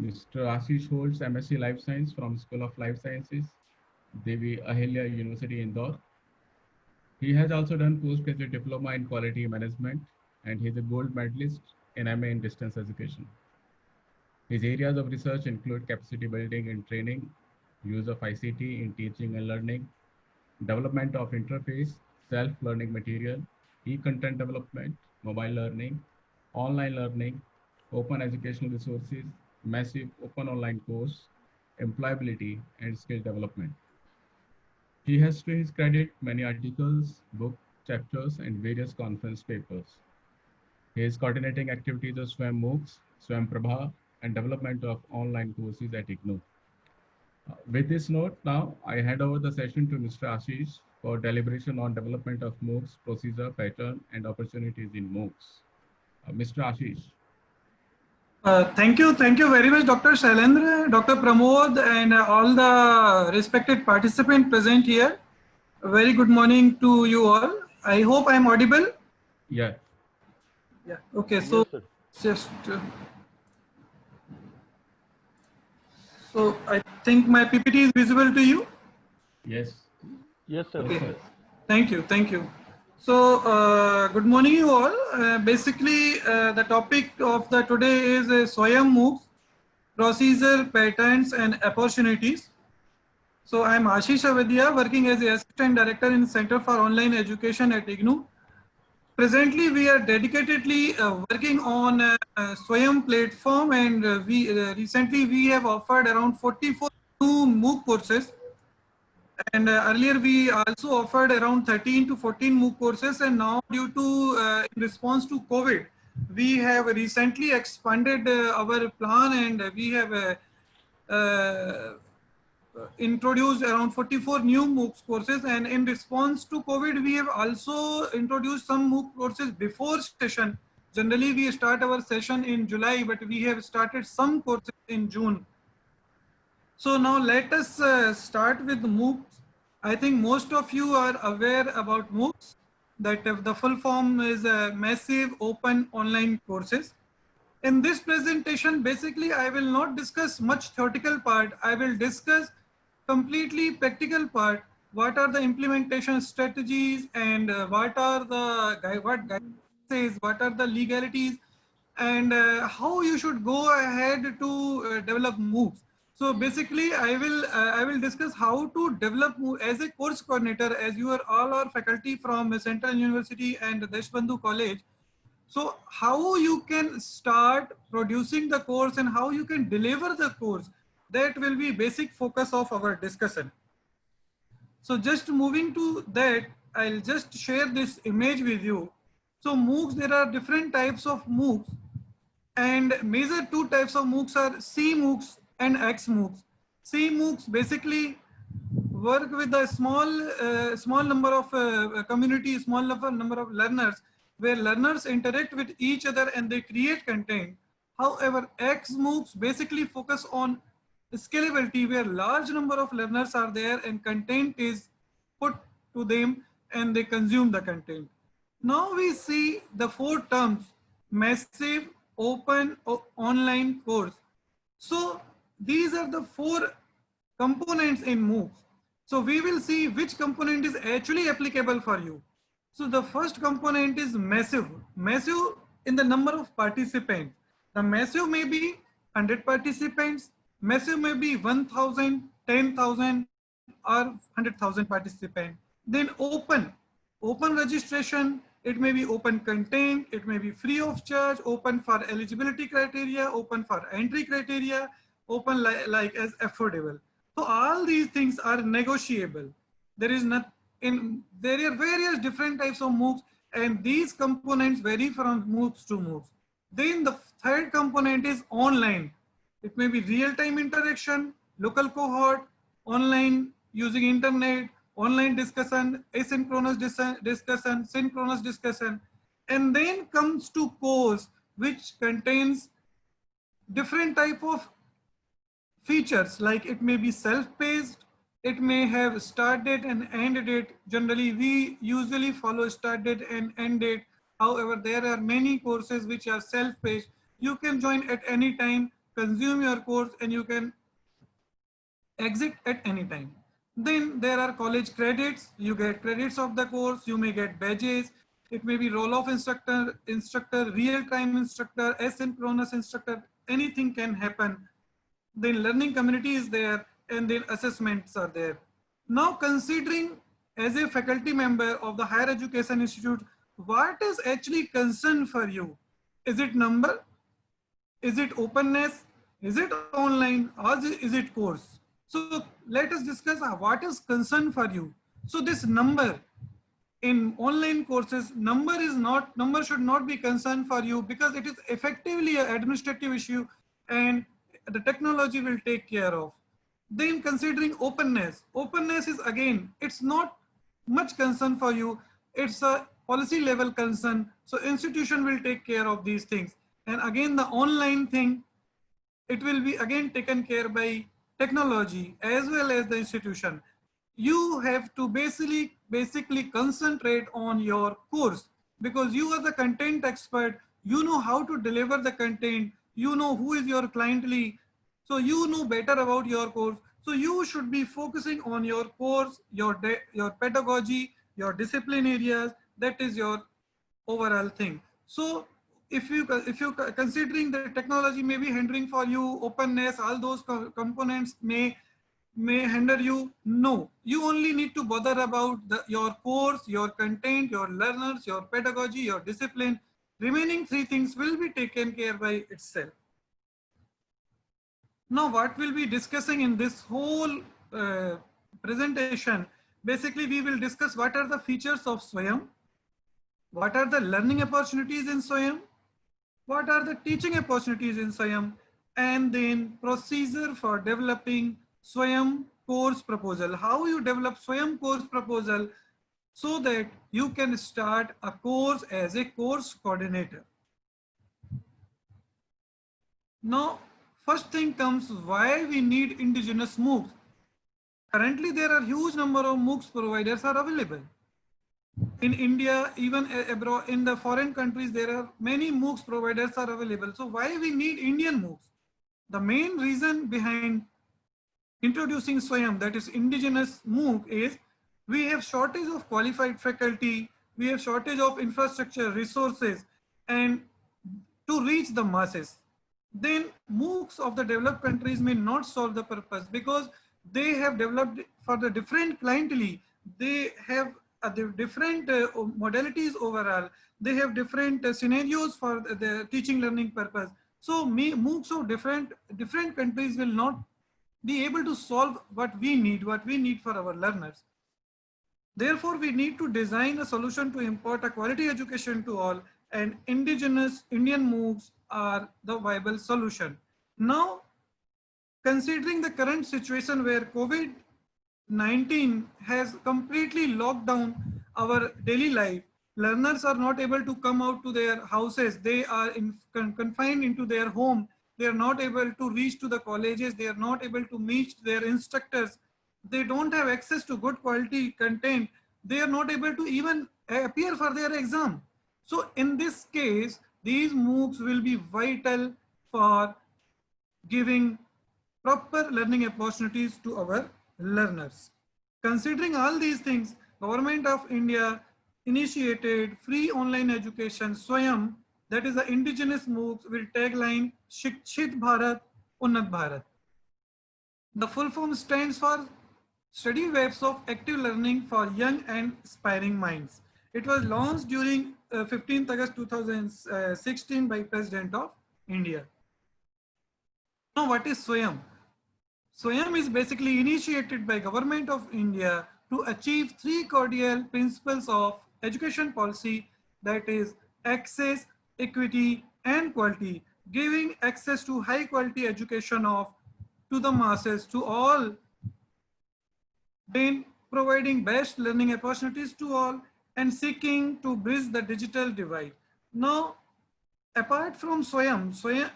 Mr. Ashish holds MSc Life Science from School of Life Sciences, Devi Ahilya University, Indore. He has also done postgraduate diploma in quality management and he is a gold medalist in MA in distance education. His areas of research include capacity building and training, use of ICT in teaching and learning, development of interface, self-learning material, e-content development, mobile learning, online learning, open educational resources, massive open online course, employability, and skill development. He has to his credit many articles, book chapters, and various conference papers. He is coordinating activities of SWAM MOOCs, SWAM Prabha, and development of online courses at IGNOU. With this note, now I hand over the session to Mr. Ashish for deliberation on development of MOOCs, procedure, pattern, and opportunities in MOOCs. Mr. Ashish. Thank you very much, Dr. Shailendra, Dr. Pramod, and all the respected participants present here. A very good morning to you all. I hope I am audible. Yeah. Yeah. Okay. So Yes, sir. just so I think my PPT is visible to you. Yes. Yes, sir. Okay. Sir. Thank you. Thank you. So good morning, you all. Basically, the topic of the today is SWAYAM MOOCs, procedure, patterns, and opportunities. So I am Ashish Avadia, working as the Assistant Director in Center for Online Education at IGNOU. Presently, we are dedicatedly working on SWAYAM platform, and we recently we have offered around 44 new MOOC courses. And earlier we also offered around 13 to 14 MOOC courses, and now due to in response to COVID, we have recently expanded our plan, and we have introduced around 44 new MOOCs courses. And in response to COVID, we have also introduced some MOOC courses before session. Generally, we start our session in July, but we have started some courses in June. So now let us start with MOOCs. I think most of you are aware about MOOCs, that the full form is massive open online courses. In this presentation, basically, I will not discuss much theoretical part. I will discuss completely practical part. What are the implementation strategies, and what are the guidelines, what are the legalities, and how you should go ahead to develop MOOCs. So basically, I will discuss how to develop MOOC as a course coordinator, as you are all our faculty from Central University and Deshbandhu College. So how you can start producing the course and how you can deliver the course, that will be basic focus of our discussion. So just moving to that, I'll just share this image with you. So MOOCs, there are different types of MOOCs, and major two types of MOOCs are C MOOCs and X MOOCs. C MOOCs basically work with a small number of community, small number of learners, where learners interact with each other and they create content. However, X MOOCs basically focus on scalability, where large number of learners are there and content is put to them and they consume the content. Now we see the four terms: massive, open, online, course. So these are the four components in MOOCs. So we will see which component is actually applicable for you. So the first component is massive. Massive in the number of participants. The massive may be 100 participants, massive may be 1,000, 10,000, or 100,000 participants. Then open registration, it may be open content, it may be free of charge, open for eligibility criteria, open for entry criteria, open like as affordable. So all these things are negotiable. There is not there are various different types of MOOCs, and these components vary from MOOCs to MOOCs. Then the third component is online. It may be real-time interaction, local cohort, online using internet, online discussion, asynchronous discussion, synchronous discussion. And then comes to course, which contains different type of features, like it may be self-paced, it may have start date and end date. Generally, we usually follow start date and end date. However, there are many courses which are self-paced. You can join at any time consume your course, and you can exit at any time. Then there are college credits. You get credits of the course. You may get badges. It may be roll-off instructor, real-time instructor, asynchronous instructor. Anything can happen. Then learning community is there, and then assessments are there. Now, considering as a faculty member of the higher education institute, what is actually concern for you? Is it number? Is it openness? Is it online? Or is it course? So let us discuss what is concern for you. So this number in online courses, number should not be concern for you, because it is effectively an administrative issue and the technology will take care of. Then considering openness is, again, it's not much concern for you. It's a policy level concern. So institution will take care of these things. And again, the online thing, it will be again taken care by technology as well as the institution. You have to basically concentrate on your course, because you are the content expert. You know how to deliver the content. You know who is your clientele. So you know better about your course. So you should be focusing on your course, your pedagogy, your discipline areas. That is your overall thing. So if you considering the technology may be hindering for you, openness, all those components may hinder you. No, you only need to bother about your course, your content, your learners, your pedagogy, your discipline. Remaining three things will be taken care by itself. Now, what we'll be discussing in this whole presentation, basically we will discuss what are the features of SWAYAM, what are the learning opportunities in SWAYAM, what are the teaching opportunities in SWAYAM, and then procedure for developing SWAYAM course proposal. How you develop SWAYAM course proposal so that you can start a course as a course coordinator. Now, first thing comes, why we need indigenous MOOCs. Currently, there are huge number of MOOCs providers are available. In India, even abroad, in the foreign countries, there are many MOOCs providers are available. So why we need Indian MOOCs? The main reason behind introducing SWAYAM, that is indigenous MOOC, is we have shortage of qualified faculty, we have shortage of infrastructure, resources, and to reach the masses. Then MOOCs of the developed countries may not solve the purpose, because they have developed for the different clientele. They have different modalities overall. They have different scenarios for the teaching learning purpose. So MOOCs of different countries will not be able to solve what we need for our learners. Therefore, we need to design a solution to impart a quality education to all, and indigenous Indian MOOCs are the viable solution. Now, considering the current situation where COVID-19 has completely locked down our daily life, learners are not able to come out to their houses. They are confined into their home. They are not able to reach to the colleges. They are not able to meet their instructors. They don't have access to good quality content. They are not able to even appear for their exam. So in this case, these MOOCs will be vital for giving proper learning opportunities to our learners. Considering all these things, Government of India initiated free online education SWAYAM, that is the indigenous MOOCs with tagline Shikshit Bharat, Unnat Bharat. The full form stands for Study Webs of Active Learning for Young and Aspiring Minds. It was launched during 15th August 2016 by President of India. Now, what is SWAYAM? SWAYAM is basically initiated by Government of India to achieve three cordial principles of education policy, that is access, equity, and quality, giving access to high quality education to the masses, to all, then providing best learning opportunities to all, and seeking to bridge the digital divide. Now, apart from SWAYAM,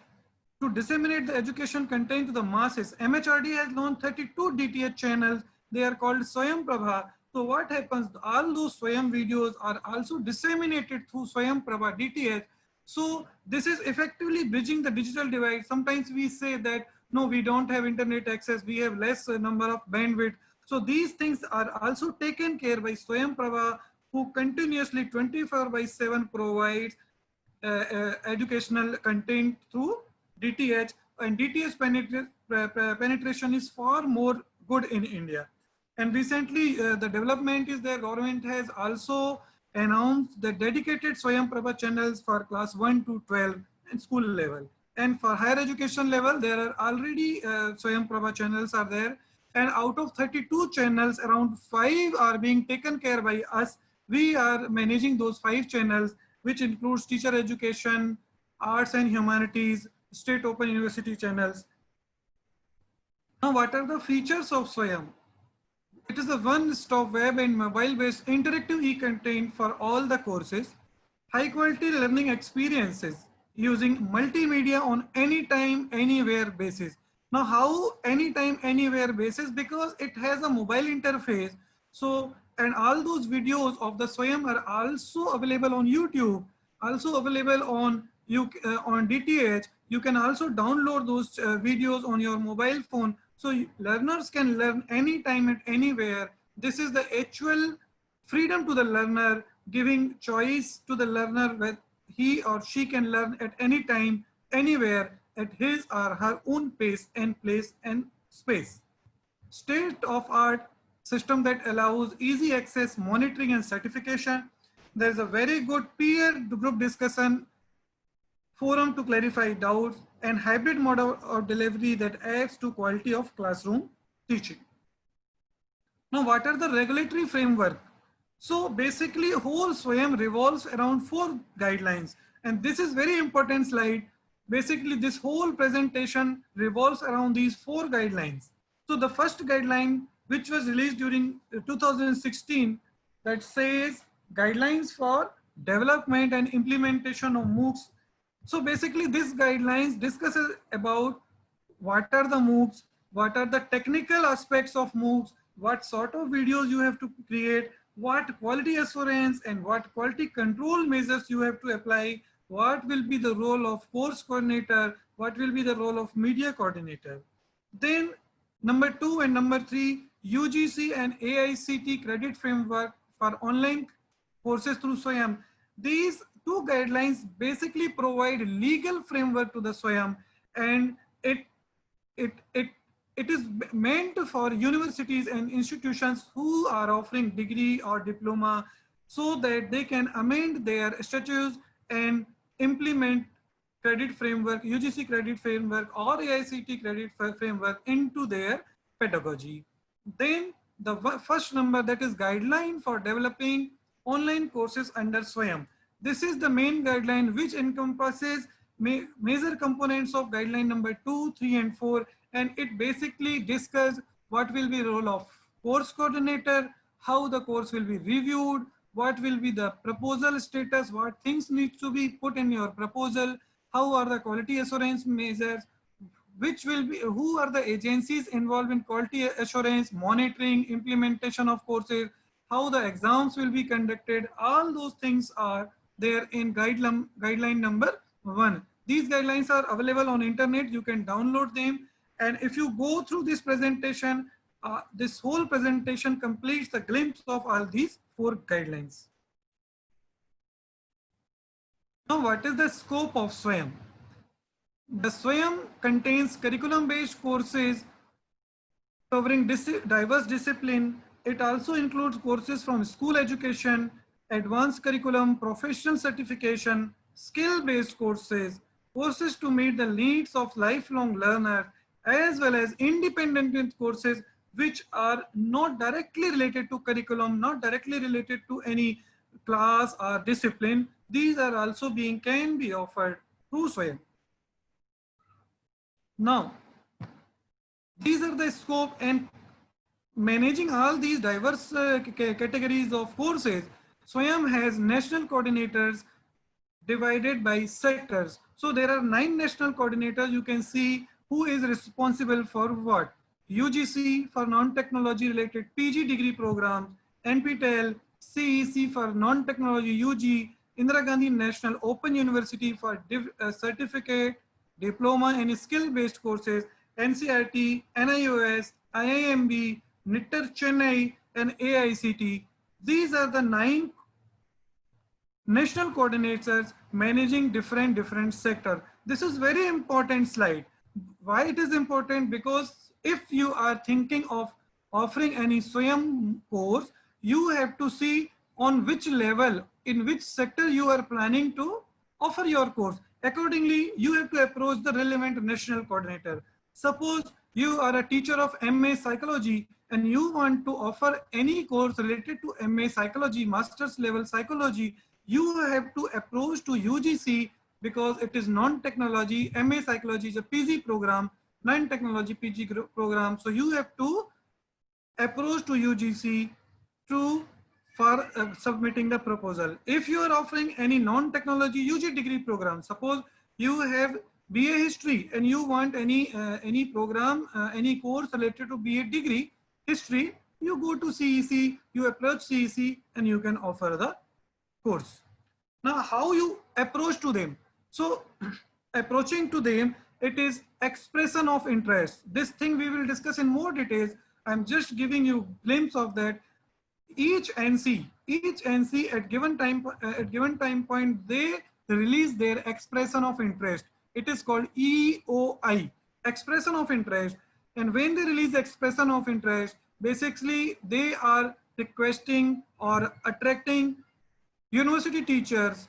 to disseminate the education content to the masses, MHRD has launched 32 DTH channels. They are called SWAYAM Prabha. So what happens? All those SWAYAM videos are also disseminated through SWAYAM Prabha DTH. So this is effectively bridging the digital divide. Sometimes we say that, no, we don't have internet access, we have less number of bandwidth. So these things are also taken care by Swayam Prabha, who continuously 24/7 provides educational content through DTH, and DTH penetration is far more good in India. And recently, the development is the government has also announced the dedicated Swayam Prabha channels for class 1 to 12 and school level. And for higher education level, there are already Swayam Prabha channels are there. And out of 32 channels, around 5 are being taken care by us. We are managing those 5 channels, which includes teacher education, arts and humanities, state open university channels. Now, what are the features of Swayam? It is a one-stop web and mobile-based interactive e-content for all the courses, high-quality learning experiences using multimedia on anytime, anywhere basis. Now, how anytime, anywhere basis? Because it has a mobile interface. So, and all those videos of the Swayam are also available on YouTube, also available on DTH. You can also download those videos on your mobile phone. So learners can learn anytime and anywhere. This is the actual freedom to the learner, giving choice to the learner where he or she can learn at any time, anywhere, at his or her own pace and place and space. State-of-art system that allows easy access, monitoring and certification. There's a very good peer group discussion forum to clarify doubts, and hybrid model of delivery that adds to quality of classroom teaching. Now, what are the regulatory framework? So basically, whole Swayam revolves around 4 guidelines, and this is very important slide. Basically, this whole presentation revolves around these 4 guidelines. So the first guideline, which was released during 2016, that says guidelines for development and implementation of MOOCs. So basically, this guidelines discusses about what are the MOOCs, what are the technical aspects of MOOCs, what sort of videos you have to create, what quality assurance and what quality control measures you have to apply, what will be the role of course coordinator, what will be the role of media coordinator. Then number 2 and number 3, UGC and AICTE credit framework for online courses through Swayam. These 2 guidelines basically provide legal framework to the Swayam, and it is meant for universities and institutions who are offering degree or diploma, so that they can amend their statutes and implement credit framework, UGC credit framework or AICTE credit framework into their pedagogy. Then the first number, that is guideline for developing online courses under Swayam. This is the main guideline which encompasses major components of guideline number 2, 3 and 4, and it basically discusses what will be the role of course coordinator, how the course will be reviewed, what will be the proposal status, what things need to be put in your proposal, how are the quality assurance measures, which will be, who are the agencies involved in quality assurance, monitoring, implementation of courses, how the exams will be conducted. All those things are there in guideline number 1. These guidelines are available on internet. You can download them. And if you go through this presentation, this whole presentation completes the glimpse of all these 4 guidelines. Now, what is the scope of Swayam? The Swayam contains curriculum-based courses covering diverse discipline. It also includes courses from school education, advanced curriculum, professional certification, skill-based courses, courses to meet the needs of lifelong learners, as well as independent courses which are not directly related to curriculum, not directly related to any class or discipline. These are also can be offered through Swayam. Now, these are the scope, and managing all these diverse categories of courses, Swayam has national coordinators divided by sectors. So there are 9 national coordinators. You can see who is responsible for what. UGC for non-technology related PG degree programs, NPTEL, CEC for non-technology UG, Indira Gandhi National Open University for certificate, diploma and skill-based courses, NCERT, NIOS, IIMB, NITTER Chennai and AICT. These are the 9 national coordinators managing different sector. This is very important slide. Why it is important? Because if you are thinking of offering any SWAYAM course, you have to see on which level, in which sector you are planning to offer your course. Accordingly, you have to approach the relevant national coordinator. Suppose you are a teacher of MA Psychology and you want to offer any course related to MA Psychology, master's level psychology, you have to approach to UGC because it is non-technology. MA Psychology is a PG program, non-technology PG program. So you have to approach to UGC for submitting the proposal. If you are offering any non-technology UG degree program, suppose you have BA history and you want any program, any course related to BA degree history, you go to CEC, you approach CEC and you can offer the course. Now, how you approach to them? So, approaching to them, it is expression of interest. This thing we will discuss in more details. I'm just giving you glimpse of that. Each NC at given time point, they release their expression of interest. It is called EOI, expression of interest. And when they release expression of interest, basically they are requesting or attracting university teachers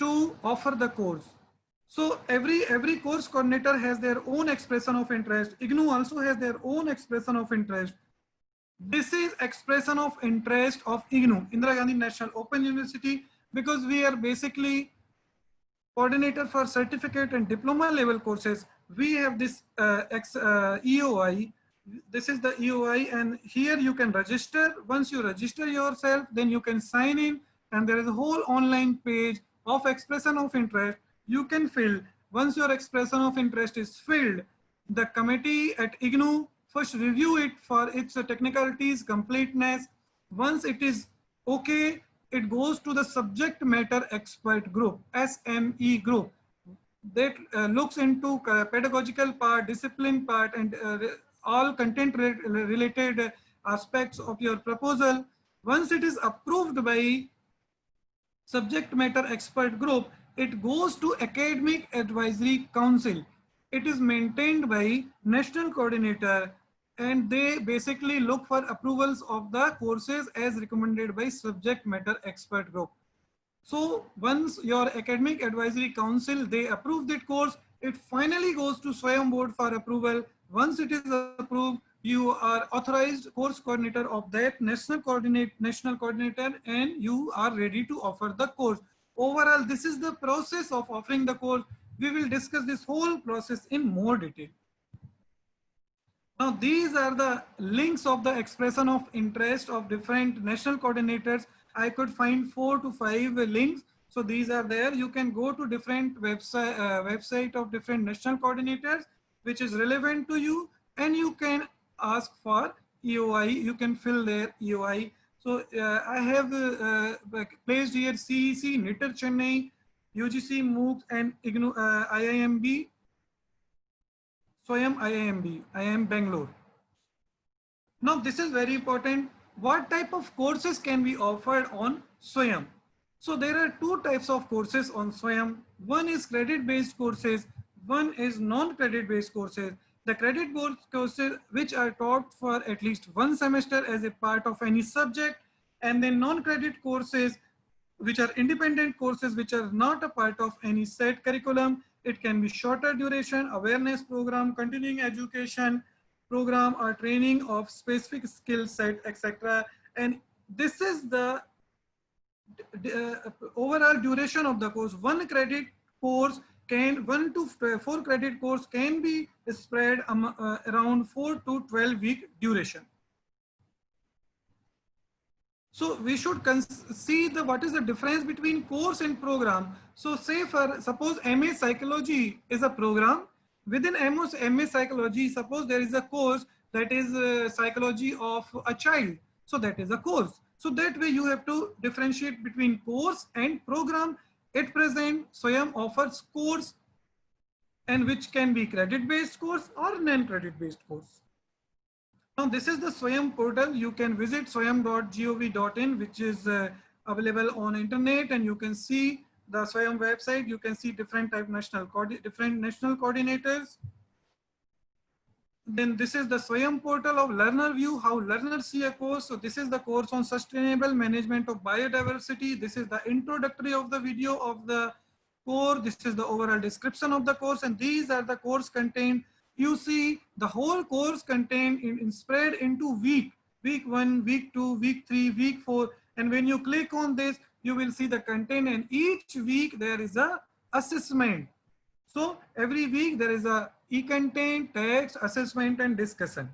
to offer the course. So every course coordinator has their own expression of interest. IGNOU also has their own expression of interest. This is expression of interest of IGNOU, Indira Gandhi National Open University, because we are basically coordinator for certificate and diploma level courses. We have this EOI. This is the EOI, and here you can register. Once you register yourself, then you can sign in, and there is a whole online page of expression of interest you can fill. Once your expression of interest is filled, the committee at IGNOU first review it for its technicalities, completeness. Once it is okay, it goes to the subject matter expert group, SME group, that looks into pedagogical part, discipline part, and all content related aspects of your proposal. Once it is approved by subject matter expert group, it goes to Academic Advisory Council. It is maintained by national coordinator, and they basically look for approvals of the courses as recommended by subject matter expert group. So once your Academic Advisory Council, they approve that course, it finally goes to SWAYAM board for approval. Once it is approved, you are authorized course coordinator of that national coordinator, and you are ready to offer the course. Overall, this is the process of offering the course. We will discuss this whole process in more detail. Now, these are the links of the expression of interest of different national coordinators. I could find 4 to 5 links. So these are there. You can go to different website of different national coordinators, which is relevant to you, and you can ask for EOI. You can fill their EOI. So I have placed here CEC, NITTER Chennai, UGC, MOOCs, and IGNOU, IIMB, SWAYAM IIMB, IIM Bangalore. Now this is very important. What type of courses can be offered on SWAYAM? So there are 2 types of courses on SWAYAM. One is credit-based courses, one is non-credit based courses. The credit-based courses which are taught for at least 1 semester as a part of any subject, and then non-credit courses which are independent courses which are not a part of any set curriculum. It can be shorter duration, awareness program, continuing education program, or training of specific skill set, etc. And this is the overall duration of the course. 1 credit course can, 1 to 4 credit course can be spread around 4 to 12 week duration. So we should see what is the difference between course and program. So say suppose MA Psychology is a program. Within MA Psychology, suppose there is a course that is psychology of a child. So that is a course. So that way you have to differentiate between course and program. At present, SWAYAM offers course, and which can be credit-based course or non-credit-based course. Now this is the SWAYAM portal. You can visit swayam.gov.in, which is available on internet, and you can see the SWAYAM website. You can see different national coordinators. Then this is the SWAYAM portal of learner view, how learners see a course. So this is the course on sustainable management of biodiversity. This is the introductory of the video of the course. This is the overall description of the course, and these are the course content. You see the whole course content in spread into week 1, week 2, week 3, week 4. And when you click on this, you will see the content, and each week there is a assessment. So every week there is a e-content, text, assessment, and discussion.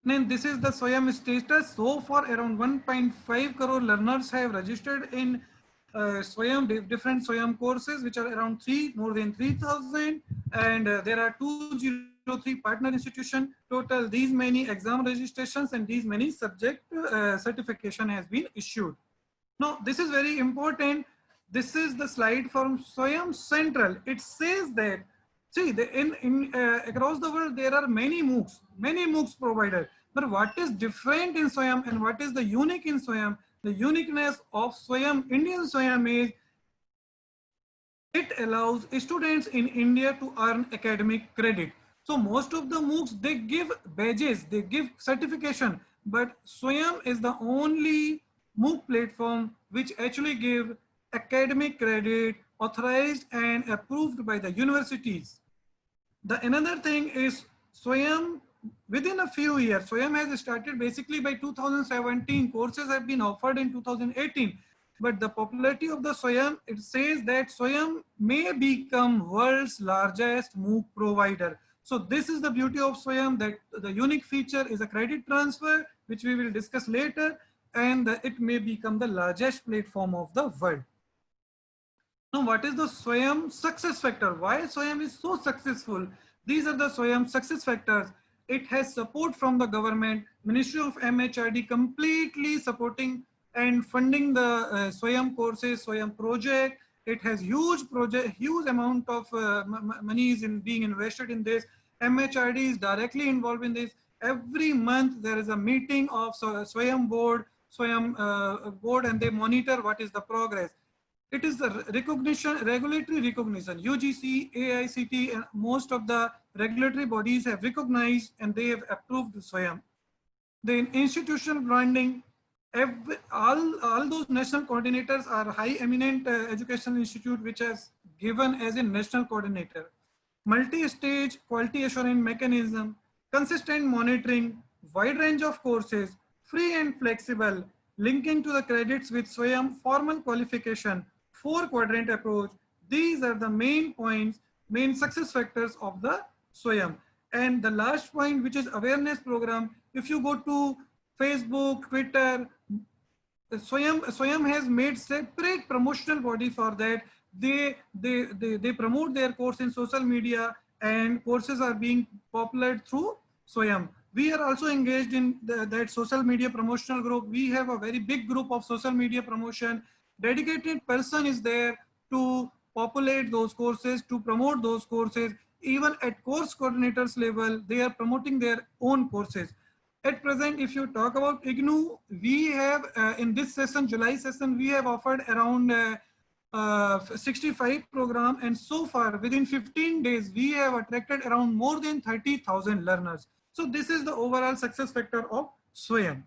Then this is the SWAYAM status. So far, around 1.5 crore learners have registered in SWAYAM, different SWAYAM courses, which are around more than 3,000. And there are 203 partner institutions. Total, these many exam registrations and these many subject certification has been issued. Now, this is very important. This is the slide from SWAYAM Central. It says that, see, across the world, there are many MOOCs provided. But what is different in SWAYAM and what is the unique in SWAYAM? The uniqueness of SWAYAM, Indian SWAYAM, is it allows students in India to earn academic credit. So most of the MOOCs, they give badges, they give certification, but SWAYAM is the only MOOC platform which actually give academic credit authorized and approved by the universities. The another thing is SWAYAM, within a few years, SWAYAM has started basically by 2017. Courses have been offered in 2018. But the popularity of the SWAYAM, it says that SWAYAM may become world's largest MOOC provider. So this is the beauty of SWAYAM, that the unique feature is a credit transfer, which we will discuss later, and it may become the largest platform of the world. Now, what is the SWAYAM success factor? Why SWAYAM is so successful? These are the SWAYAM success factors. It has support from the government, Ministry of MHRD completely supporting and funding the SWAYAM courses, SWAYAM project. It has huge amount of money is being invested in this. MHRD is directly involved in this. Every month there is a meeting of SWAYAM board, and they monitor what is the progress. It is the regulatory recognition. UGC, AICT, and most of the regulatory bodies have recognized and they have approved SWAYAM. Then institutional branding. All those national coordinators are high eminent education institute which has given as a national coordinator. Multi-stage quality assurance mechanism, consistent monitoring, wide range of courses, free and flexible, linking to the credits with SWAYAM formal qualification, 4-quadrant approach. These are the main points, main success factors of the SWAYAM. And the last point, which is awareness program. If you go to Facebook, Twitter, SWAYAM has made separate promotional body for that. They promote their course in social media, and courses are being popular through SWAYAM. We are also engaged in that social media promotional group. We have a very big group of social media promotion. Dedicated person is there to populate those courses, to promote those courses. Even at course coordinators level, they are promoting their own courses. At present, if you talk about IGNOU, we have in this session, July session, we have offered around 65 program, and so far within 15 days, we have attracted around more than 30,000 learners. So this is the overall success factor of SWAYAM.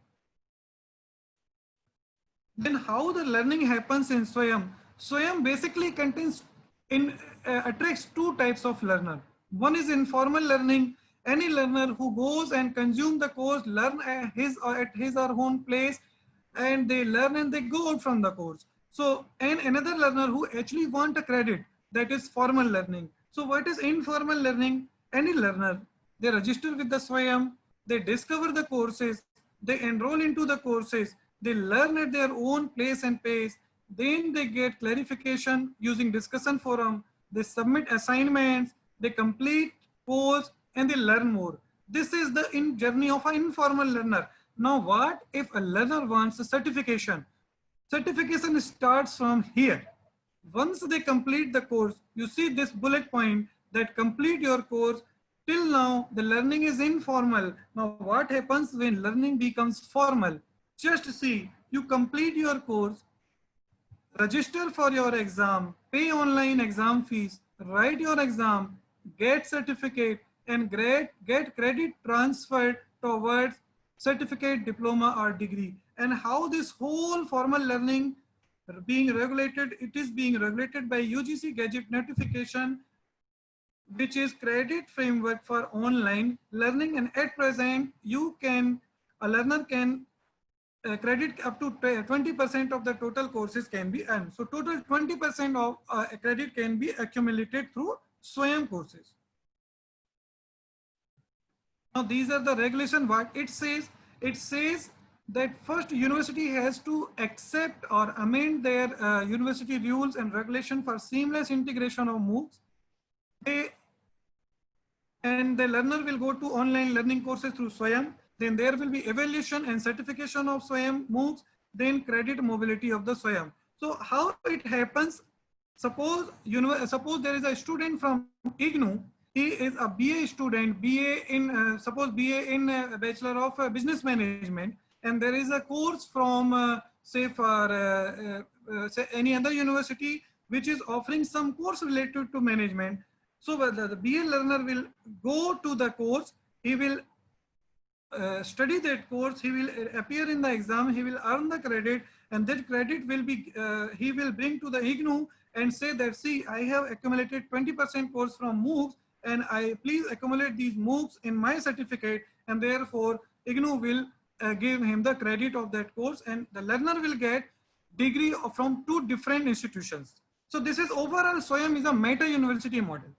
Then how the learning happens in SWAYAM? SWAYAM basically attracts two types of learner. One is informal learning. Any learner who goes and consume the course, learn at his or her own place, and they learn and they go out from the course. So, and another learner who actually want a credit, that is formal learning. So what is informal learning? Any learner, they register with the SWAYAM, they discover the courses, they enroll into the courses, they learn at their own place and pace, then they get clarification using discussion forum, they submit assignments, they complete course, and they learn more. This is the journey of an informal learner. Now, what if a learner wants a certification? Certification starts from here. Once they complete the course, you see this bullet point that complete your course. Till now, the learning is informal. Now, what happens when learning becomes formal? Just see, you complete your course, register for your exam, pay online exam fees, write your exam, get certificate, and get credit transferred towards certificate, diploma, or degree. And how this whole formal learning being regulated, it is being regulated by UGC Gadget notification, which is credit framework for online learning. And at present, a learner can credit up to 20% of the total courses can be earned. So total 20% of credit can be accumulated through SWAYAM courses. Now these are the regulation. What it says that first university has to accept or amend their university rules and regulation for seamless integration of MOOCs. And the learner will go to online learning courses through SWAYAM. Then there will be evaluation and certification of SWAYAM MOOCs, then credit mobility of the SWAYAM. So how it happens, suppose there is a student from IGNOU, he is a BA student, suppose BA in Bachelor of Business Management, and there is a course from say say any other university which is offering some course related to management. So the BA learner will go to the course, he will study that course, he will appear in the exam, he will earn the credit, and that credit will be, he will bring to the IGNOU and say that, see, I have accumulated 20% course from MOOCs, and I please accumulate these MOOCs in my certificate, and therefore IGNOU will give him the credit of that course, and the learner will get degree from 2 different institutions. So this is overall SWAYAM is a meta university model.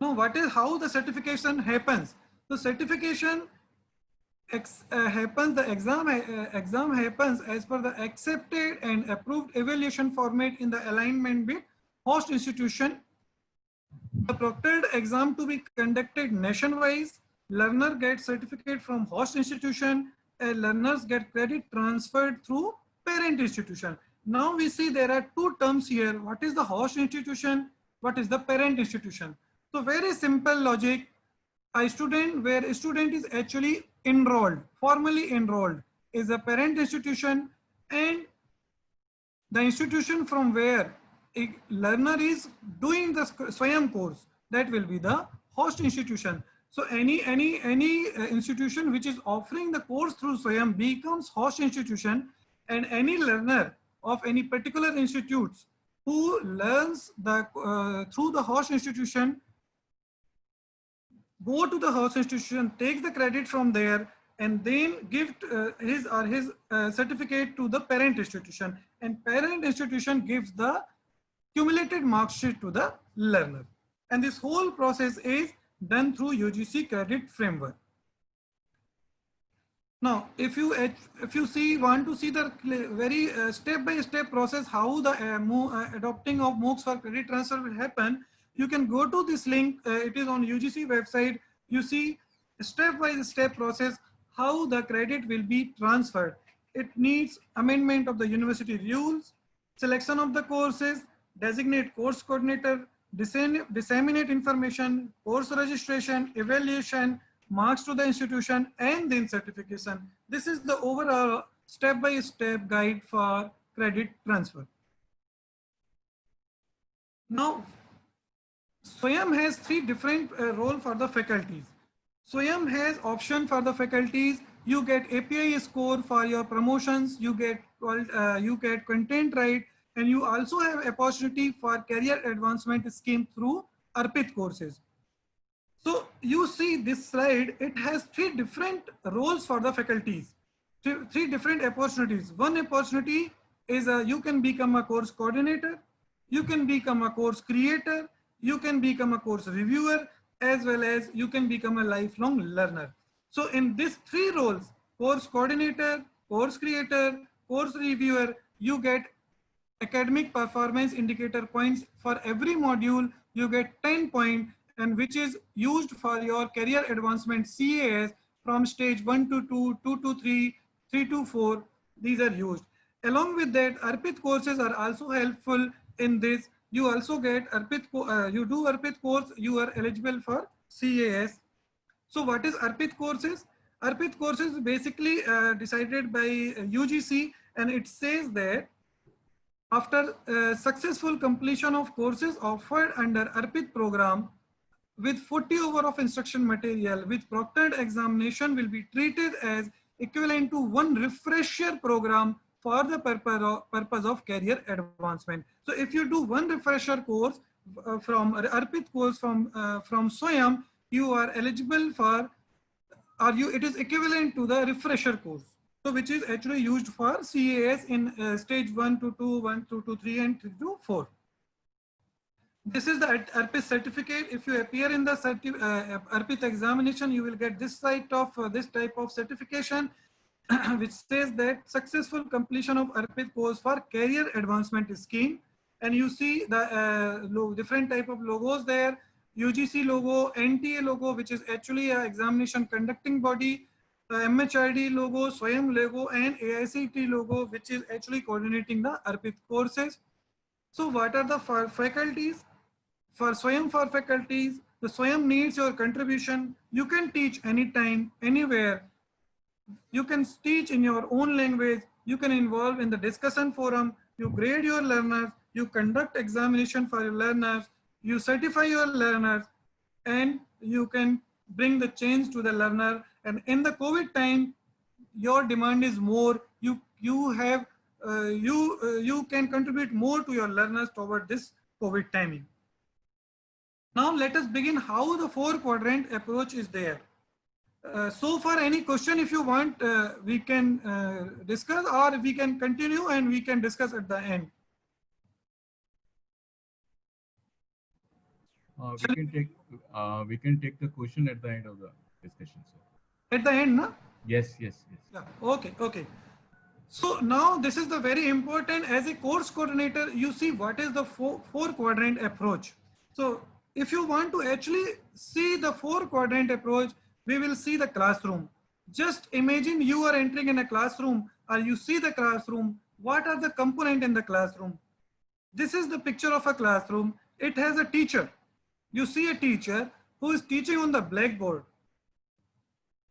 Now, how the certification happens? The certification happens, the exam happens as per the accepted and approved evaluation format in the alignment with host institution. The proctored exam to be conducted nationwide. Learner gets certificate from host institution, and learners get credit transferred through parent institution. Now we see there are 2 terms here. What is the host institution? What is the parent institution? So very simple logic. A student where a student is actually enrolled, formally enrolled, is a parent institution, and the institution from where a learner is doing the SWAYAM course, that will be the host institution. So any institution which is offering the course through SWAYAM becomes host institution, and any learner of any particular institutes who learns the through the host institution go to the host institution, take the credit from there, and then give his certificate to the parent institution, and parent institution gives the cumulated mark sheet to the learner. And this whole process is done through UGC credit framework. Now, if you want to see the very step-by-step process how the adopting of MOOCs for credit transfer will happen, you can go to this link. It is on UGC website. You see step-by-step process how the credit will be transferred. It needs amendment of the university rules, selection of the courses, designate course coordinator, disseminate information, course registration, evaluation, marks to the institution, and then certification. This is the overall step-by-step guide for credit transfer. Now, SWAYAM has 3 different roles for the faculties. SWAYAM has option for the faculties. You get API score for your promotions. You get content right, and you also have opportunity for career advancement scheme through ARPIT courses. So you see this slide, it has 3 different roles for the faculties, 3 different opportunities. One opportunity is you can become a course coordinator, you can become a course creator, you can become a course reviewer, as well as you can become a lifelong learner. So in these 3 roles, course coordinator, course creator, course reviewer, you get academic performance indicator points. For every module, you get 10 points, and which is used for your career advancement CAS, from stage 1 to 2, 2 to 3, 3 to 4. These are used. Along with that, Arpit courses are also helpful in this. You also get Arpit, you do Arpit course, you are eligible for CAS. So what is Arpit courses? Arpit courses is basically decided by UGC, and it says that after successful completion of courses offered under Arpit program with 40 hours of instruction material with proctored examination will be treated as equivalent to one refresher program for the purpose of career advancement. So if you do one refresher course from Arpit course from SWAYAM, you are eligible for, it is equivalent to the refresher course. So which is actually used for CAS in stage 1 to 2, 1 to 3 and 3 to 4. This is the Arpit certificate. If you appear in the Arpit examination, you will get this type of certification, which says that successful completion of Arpit course for career advancement scheme. And you see the different type of logos there. UGC logo, NTA logo, which is actually an examination conducting body, MHRD logo, SWAYAM logo, and AICT logo, which is actually coordinating the Arpit courses. So what are the faculties? For SWAYAM for faculties, the SWAYAM needs your contribution. You can teach anytime, anywhere. You can teach in your own language. You can involve in the discussion forum. You grade your learners. You conduct examination for your learners. You certify your learners, and you can bring the change to the learner. And in the COVID time, your demand is more. You can contribute more to your learners toward this COVID timing. Now let us begin how the 4-quadrant approach is there. So far, any question if you want, we can discuss, or we can continue and we can discuss at the end. We can take the question at the end of the discussion, sir. At the end, no? Yes. Yeah, okay. So now this is the very important. As a course coordinator, you see what is the 4-quadrant approach. So if you want to actually see the 4-quadrant approach, we will see the classroom. Just imagine you are entering in a classroom, or you see the classroom. What are the components in the classroom? This is the picture of a classroom. It has a teacher. You see a teacher who is teaching on the blackboard.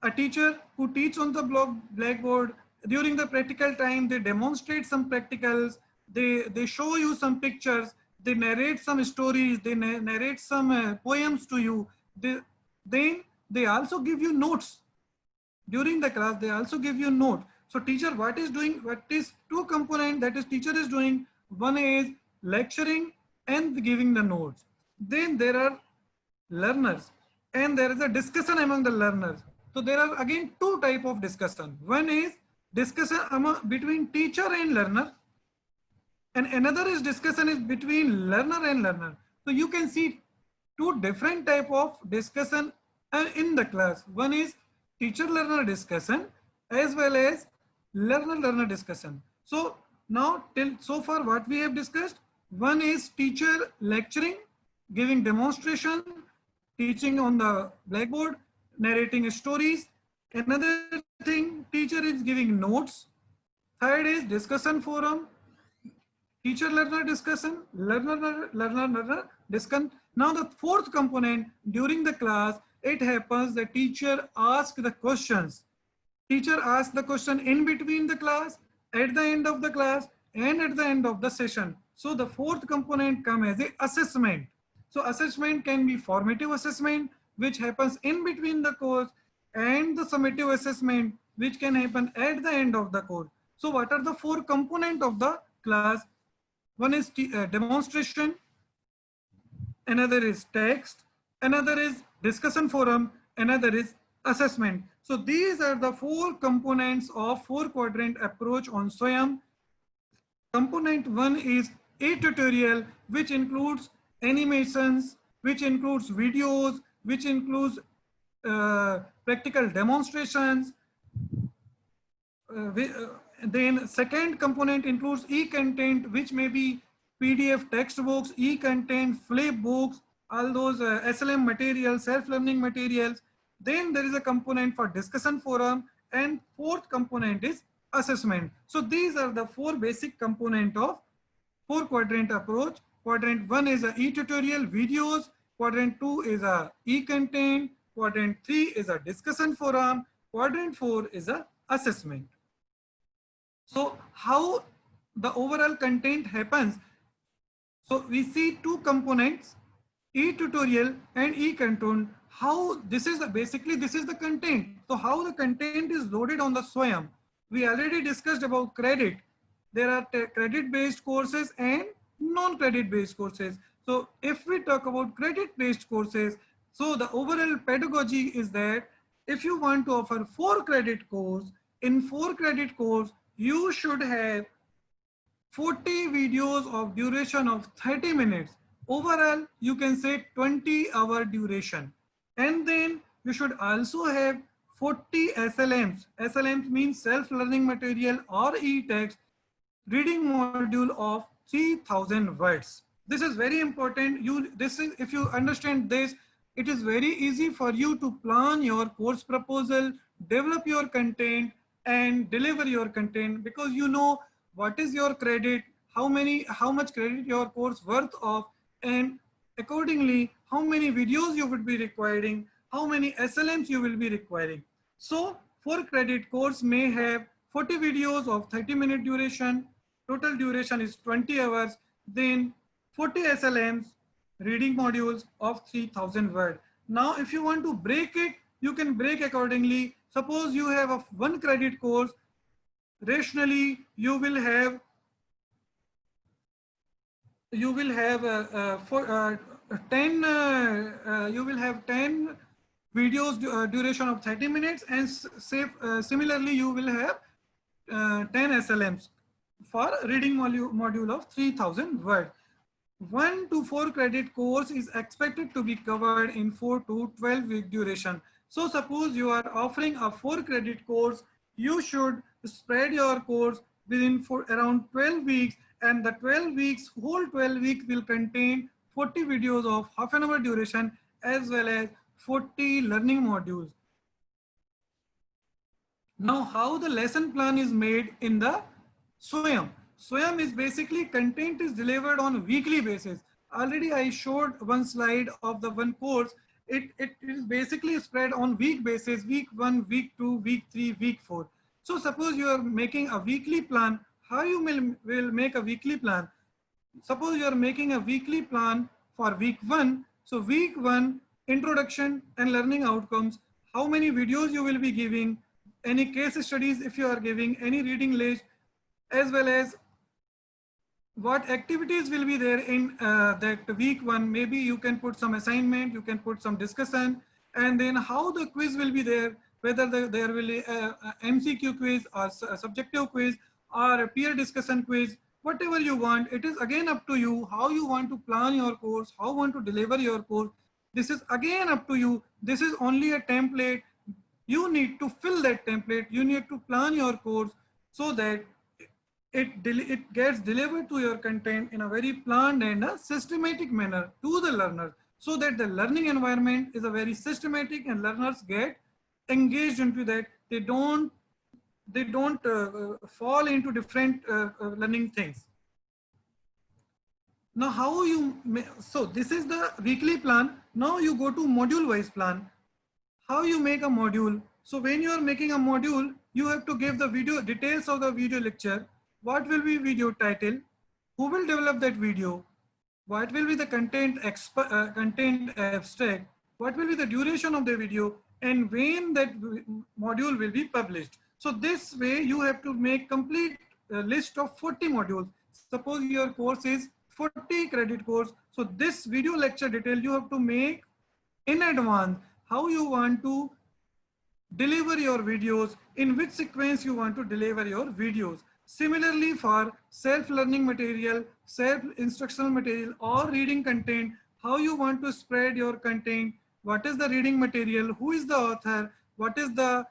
A teacher who teaches on the blackboard. During the practical time, they demonstrate some practicals. They show you some pictures. They narrate some stories. They narrate some poems to you. Then they also give you notes. During the class, they also give you notes. So teacher, what is 2 components that is teacher is doing? One is lecturing and giving the notes. Then there are learners, and there is a discussion among the learners. So there are again 2 types of discussion. One is discussion between teacher and learner, and another is discussion is between learner and learner. So you can see 2 different types of discussion in the class. One is teacher-learner discussion as well as learner-learner discussion. So now so far what we have discussed, one is teacher lecturing, giving demonstration, teaching on the blackboard, narrating stories. Another thing, teacher is giving notes. Third is discussion forum, teacher-learner discussion, learner-learner discussion. Now the 4th component, during the class, it happens the teacher asks the questions. Teacher asks the question in between the class, at the end of the class, and at the end of the session. So the 4th component comes as a assessment. So assessment can be formative assessment, which happens in between the course, and the summative assessment, which can happen at the end of the course. So what are the 4 components of the class? One is demonstration, another is text, another is discussion forum, another is assessment. So these are the 4 components of 4-quadrant approach on SWAYAM. Component 1 is a tutorial, which includes animations, which includes videos, which includes practical demonstrations. Then second component includes e-content, which may be PDF textbooks, e-content, flip books, all those SLM materials, self-learning materials. Then there is a component for discussion forum, and fourth component is assessment. So these are the four basic component of four quadrant approach. Quadrant 1 is a e-tutorial videos, quadrant 2 is a e-content, quadrant 3 is a discussion forum, quadrant 4 is a assessment. So how the overall content happens? So we see two components, e-tutorial and e-content. How this is basically this is the content. So how the content is loaded on the Swayam. We already discussed about credit. There are credit based courses and non-credit based courses. So if we talk about credit based courses, so the overall pedagogy is that if you want to offer 4 credit course, in 4 credit course, you should have 40 videos of duration of 30 minutes. Overall, you can say 20-hour duration. And then you should also have 40 SLMs. SLMs means self-learning material or e-text reading module of 3000 words. This is very important. If you understand this, it is very easy for you to plan your course proposal, develop your content and deliver your content, because you know what is your credit, how much credit your course worth of, and accordingly how many videos you would be requiring, how many SLMs you will be requiring. So 4 credit course may have 40 videos of 30-minute duration, total duration is 20 hours, then 40 SLMs, reading modules of 3000 word. Now if you want to break it, you can break accordingly. Suppose you have a 1 credit course, rationally you will have 10 videos duration of 30 minutes, and similarly you will have 10 SLMs for reading module of 3000 word. 1 to 4 credit course is expected to be covered in 4 to 12 week duration. So suppose you are offering a 4 credit course, you should spread your course within around 12 weeks, and the 12 weeks, whole 12 weeks will contain 40 videos of half an hour duration as well as 40 learning modules. Now how the lesson plan is made in the Swayam. Swayam is basically content is delivered on a weekly basis. Already I showed one slide of the one course. It is basically spread on week basis, week 1, week 2, week 3, week 4. So suppose you are making a weekly plan. How you will make a weekly plan? Suppose you are making a weekly plan for week 1. So week 1, introduction and learning outcomes. How many videos you will be giving, any case studies if you are giving, any reading list, as well as what activities will be there in that week 1. Maybe you can put some assignment, you can put some discussion, and then how the quiz will be there, whether there will be a MCQ quiz or a subjective quiz or a peer discussion quiz, whatever you want. It is again up to you how you want to plan your course, how you want to deliver your course. This is again up to you. This is only a template. You need to fill that template. You need to plan your course so that it gets delivered to your content in a very planned and a systematic manner to the learner, so that the learning environment is a very systematic and learners get engaged into that. They don't fall into different learning things. Now how you so this is the weekly plan. Now you go to module wise plan. How you make a module? So when you are making a module, you have to give the video details of the video lecture. What will be video title? Who will develop that video? What will be the content abstract? What will be the duration of the video? And when that module will be published? So this way you have to make complete list of 40 modules. Suppose your course is 40 credit course. So this video lecture detail you have to make in advance. How you want to deliver your videos, in which sequence you want to deliver your videos. Similarly for self-learning material, self-instructional material or reading content, how you want to spread your content, what is the reading material, who is the author, what is the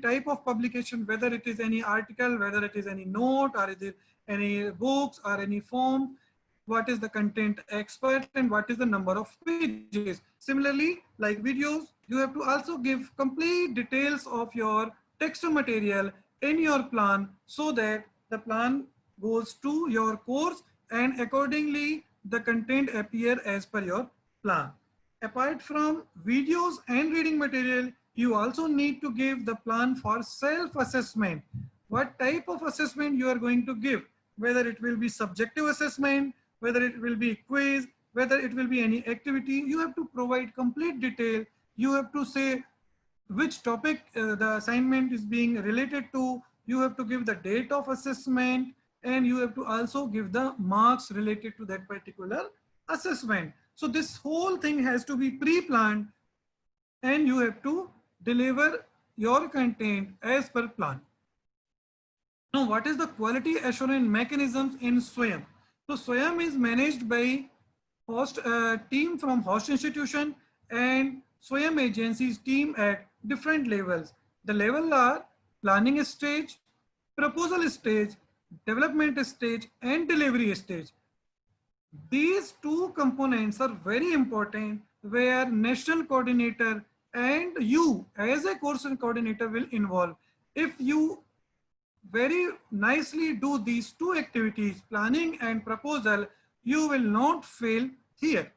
type of publication, whether it is any article, whether it is any note or is it any books or any form, what is the content expert and what is the number of pages. Similarly, like videos, You have to also give complete details of your text material in your plan so that the plan goes to your course and accordingly the content appear as per your plan. Apart from videos and reading material, you also need to give the plan for self-assessment. What type of assessment you are going to give, whether it will be subjective assessment, whether it will be quiz, whether it will be any activity, you have to provide complete detail. You have to say which topic the assignment is being related to. You have to give the date of assessment and you have to also give the marks related to that particular assessment. So this whole thing has to be pre-planned and you have to deliver your content as per plan. Now, what is the quality assurance mechanisms in SWAYAM? So SWAYAM is managed by host team from host institution and SWAYAM agencies team at different levels. The level are planning stage, proposal stage, development stage, and delivery stage. These two components are very important where national coordinator and you as a course coordinator will involve. If you very nicely do these two activities, planning and proposal, you will not fail here.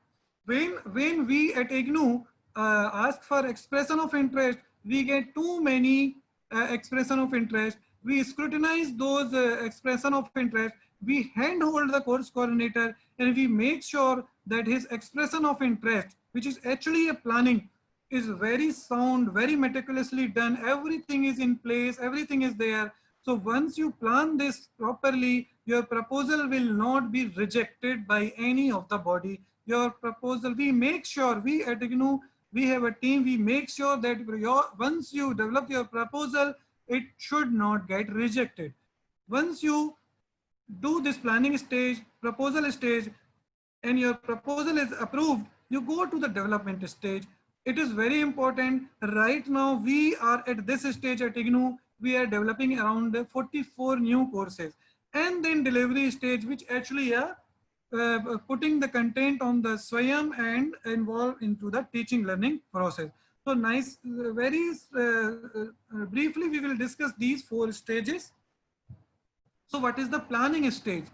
When we at IGNOU ask for expression of interest, we get too many expression of interest. We scrutinize those expression of interest. We handhold the course coordinator and we make sure that his expression of interest, which is actually a planning, is very sound, very meticulously done. Everything is in place, everything is there. So once you plan this properly, your proposal will not be rejected by any of the body. Your proposal, we make sure, we at IGNOU, we have a team, we make sure that once you develop your proposal, it should not get rejected. Once you do this planning stage, proposal stage, and your proposal is approved, you go to the development stage. It is very important. Right now, we are at this stage at IGNOU. We are developing around 44 new courses. And then delivery stage, which actually are putting the content on the SWAYAM and involved into the teaching learning process. So nice, very briefly, we will discuss these 4 stages. So what is the planning stage?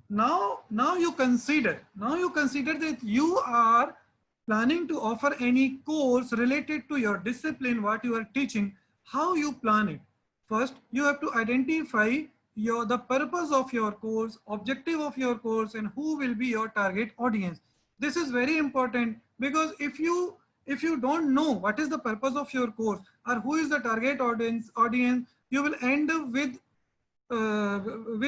Now you consider that you are planning to offer any course related to your discipline, what you are teaching, how you plan it. First, you have to identify the purpose of your course, objective of your course, and who will be your target audience. This is very important because if you don't know what is the purpose of your course or who is the target audience, you will end up with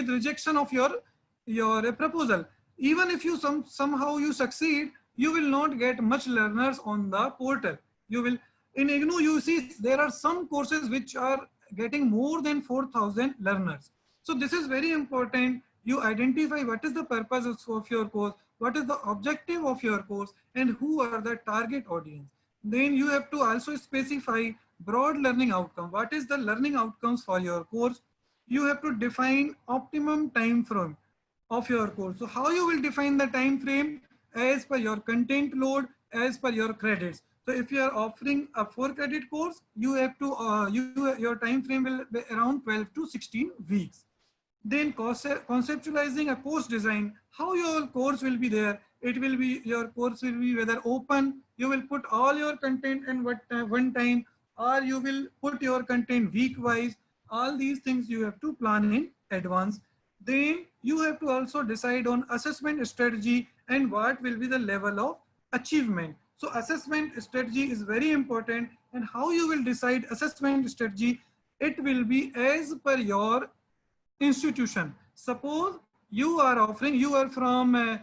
rejection of your proposal. Even if you somehow you succeed, you will not get much learners on the portal. You will in IGNOU, you see there are some courses which are getting more than 4,000 learners. So this is very important. You identify what is the purpose of your course, what is the objective of your course, and who are the target audience. Then you have to also specify broad learning outcome. What is the learning outcomes for your course? You have to define optimum time frame of your course. So how you will define the time frame? As per your content load, as per your credits. So if you are offering a 4 credit course, you have to your time frame will be around 12 to 16 weeks. Then conceptualizing a course design, how your course will be there. It will be, your course will be whether open, you will put all your content in one time, or you will put your content week wise. All these things you have to plan in advance. Then you have to also decide on assessment strategy and what will be the level of achievement. So assessment strategy is very important, and how you will decide assessment strategy, it will be as per your institution. Suppose you are from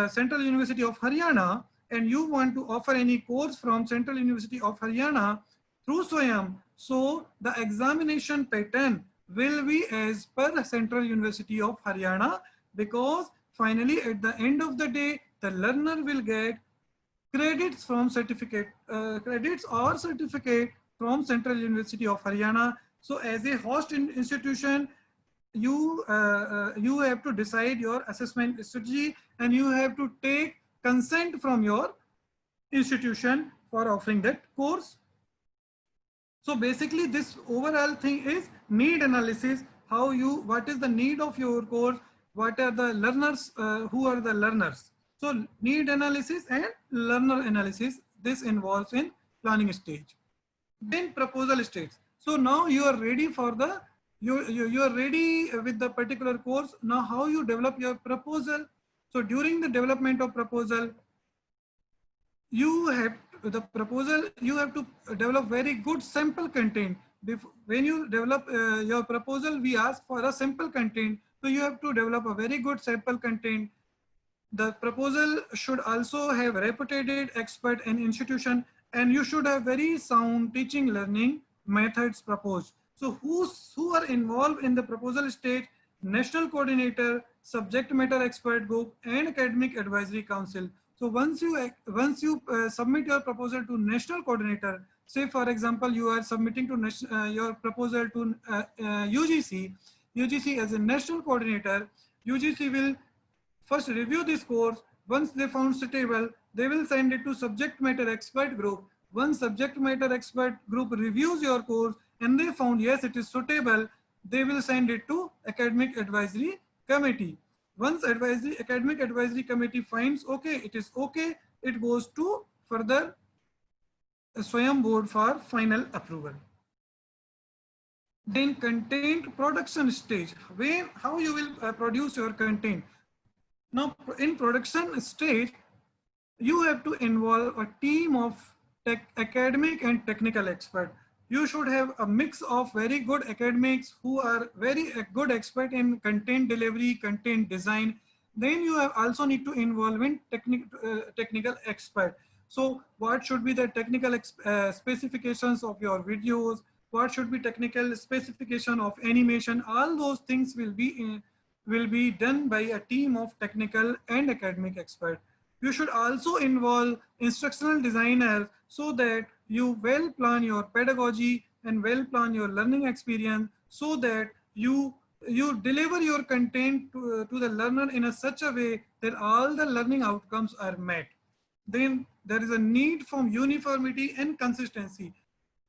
Central University of Haryana and you want to offer any course from Central University of Haryana through SWAYAM. So the examination pattern will be as per Central University of Haryana, because finally at the end of the day, the learner will get credits from credits or certificate from Central University of Haryana. So as a host institution, you have to decide your assessment strategy and you have to take consent from your institution for offering that course. So basically this overall thing is need analysis, what is the need of your course, what are the learners, who are the learners. So need analysis and learner analysis, this involves in planning stage. Then proposal stage. So now you are ready for the, you are ready with the particular course. Now how you develop your proposal. So during the development of proposal, you have the proposal, you have to develop very good sample content. When you develop your proposal, we ask for a sample content. So you have to develop a very good sample content. The proposal should also have reputed expert and institution, and you should have very sound teaching learning methods proposed. So who are involved in the proposal stage? National coordinator, subject matter expert group, and academic advisory council. So once you submit your proposal to national coordinator, say for example you are submitting to your proposal to UGC. UGC as a national coordinator, UGC will first review this course. Once they found suitable, they will send it to subject matter expert group. Once subject matter expert group reviews your course and they found yes, it is suitable, they will send it to academic advisory committee. Once academic advisory committee finds okay, it is okay, it goes to further SWAYAM board for final approval. Then content production stage, how you will produce your content. Now in production stage, you have to involve a team of academic and technical expert. You should have a mix of very good academics who are very good expert in content delivery, content design. Then you have also need to involve in technical expert. So what should be the technical specifications of your videos? What should be technical specification of animation? All those things will be done by a team of technical and academic experts. You should also involve instructional designers so that you well plan your pedagogy and well plan your learning experience, so that you deliver your content to the learner in such a way that all the learning outcomes are met. Then there is a need for uniformity and consistency.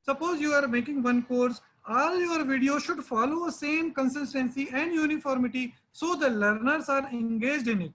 Suppose you are making one course, all your videos should follow the same consistency and uniformity so the learners are engaged in it.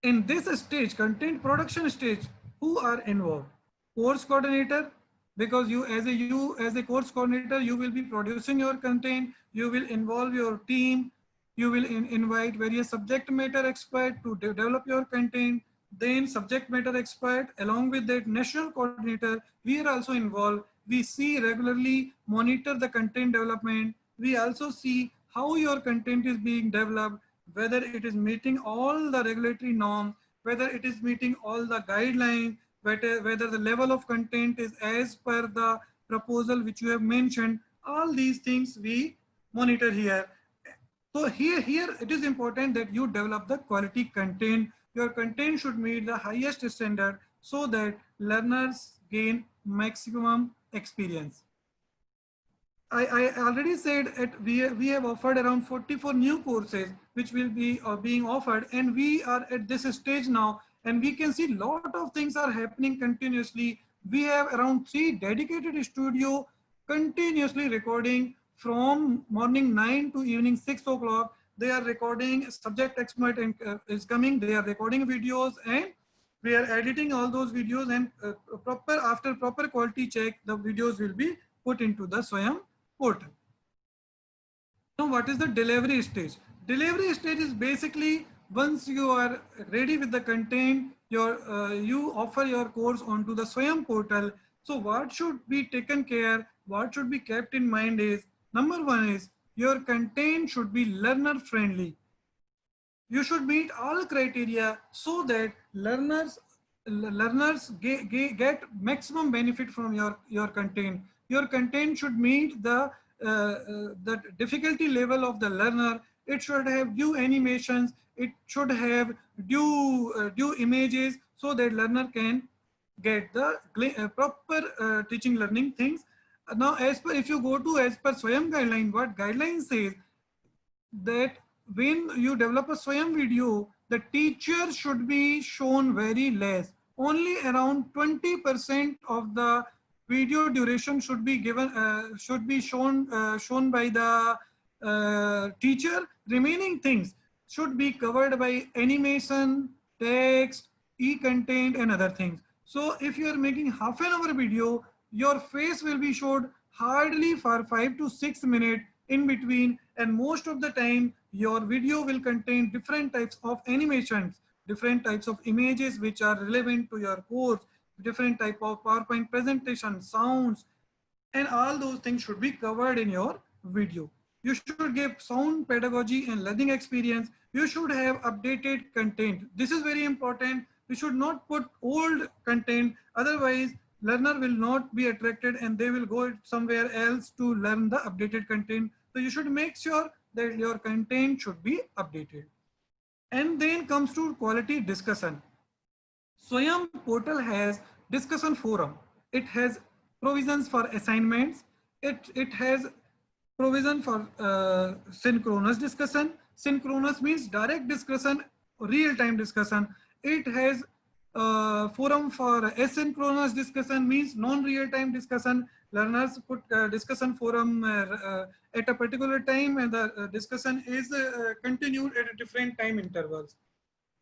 In this stage, content production stage, who are involved? Course coordinator, because you as a course coordinator, you will be producing your content, you will involve your team, you will invite various subject matter expert to develop your content. Then subject matter expert, along with that national coordinator, we are also involved. We see regularly, monitor the content development. We also see how your content is being developed, whether it is meeting all the regulatory norms, whether it is meeting all the guidelines, whether the level of content is as per the proposal which you have mentioned. All these things we monitor here. So here it is important that you develop the quality content. Your content should meet the highest standard so that learners gain maximum experience. I already said that we have offered around 44 new courses which will be being offered, and we are at this stage now, and we can see a lot of things are happening continuously. We have around 3 dedicated studio continuously recording from morning 9 to evening 6 o'clock. They are recording, subject expert is coming, they are recording videos, and we are editing all those videos, and after proper quality check, the videos will be put into the SWAYAM portal. Now, what is the delivery stage? Delivery stage is basically once you are ready with the content, you offer your course onto the SWAYAM portal. So what should be taken care, what should be kept in mind is, number one is your content should be learner friendly. You should meet all criteria so that learners get maximum benefit from your content. Your content should meet the difficulty level of the learner. It should have due animations. It should have due images so that learner can get the proper teaching learning things. Now, if you go to as per SWAYAM guideline, what guideline says that when you develop a SWAYAM video, the teacher should be shown very less. Only around 20% of the video duration should be given, should be shown by the teacher. Remaining things should be covered by animation, text, e-content, and other things. So if you are making half an hour video, your face will be showed hardly for 5 to 6 minutes in between, and most of the time your video will contain different types of animations, different types of images which are relevant to your course, different type of PowerPoint presentation, sounds, and all those things should be covered in your video. You should give sound pedagogy and learning experience. You should have updated content. This is very important. You should not put old content, otherwise learner will not be attracted and they will go somewhere else to learn the updated content. So you should make sure that your content should be updated. And then comes to quality discussion. Swayam portal has discussion forum. It has provisions for assignments. It has provision for synchronous discussion. Synchronous means direct discussion, real-time discussion. It has forum for asynchronous discussion, means non-real-time discussion. Learners put discussion forum at a particular time, and the discussion is continued at a different time intervals.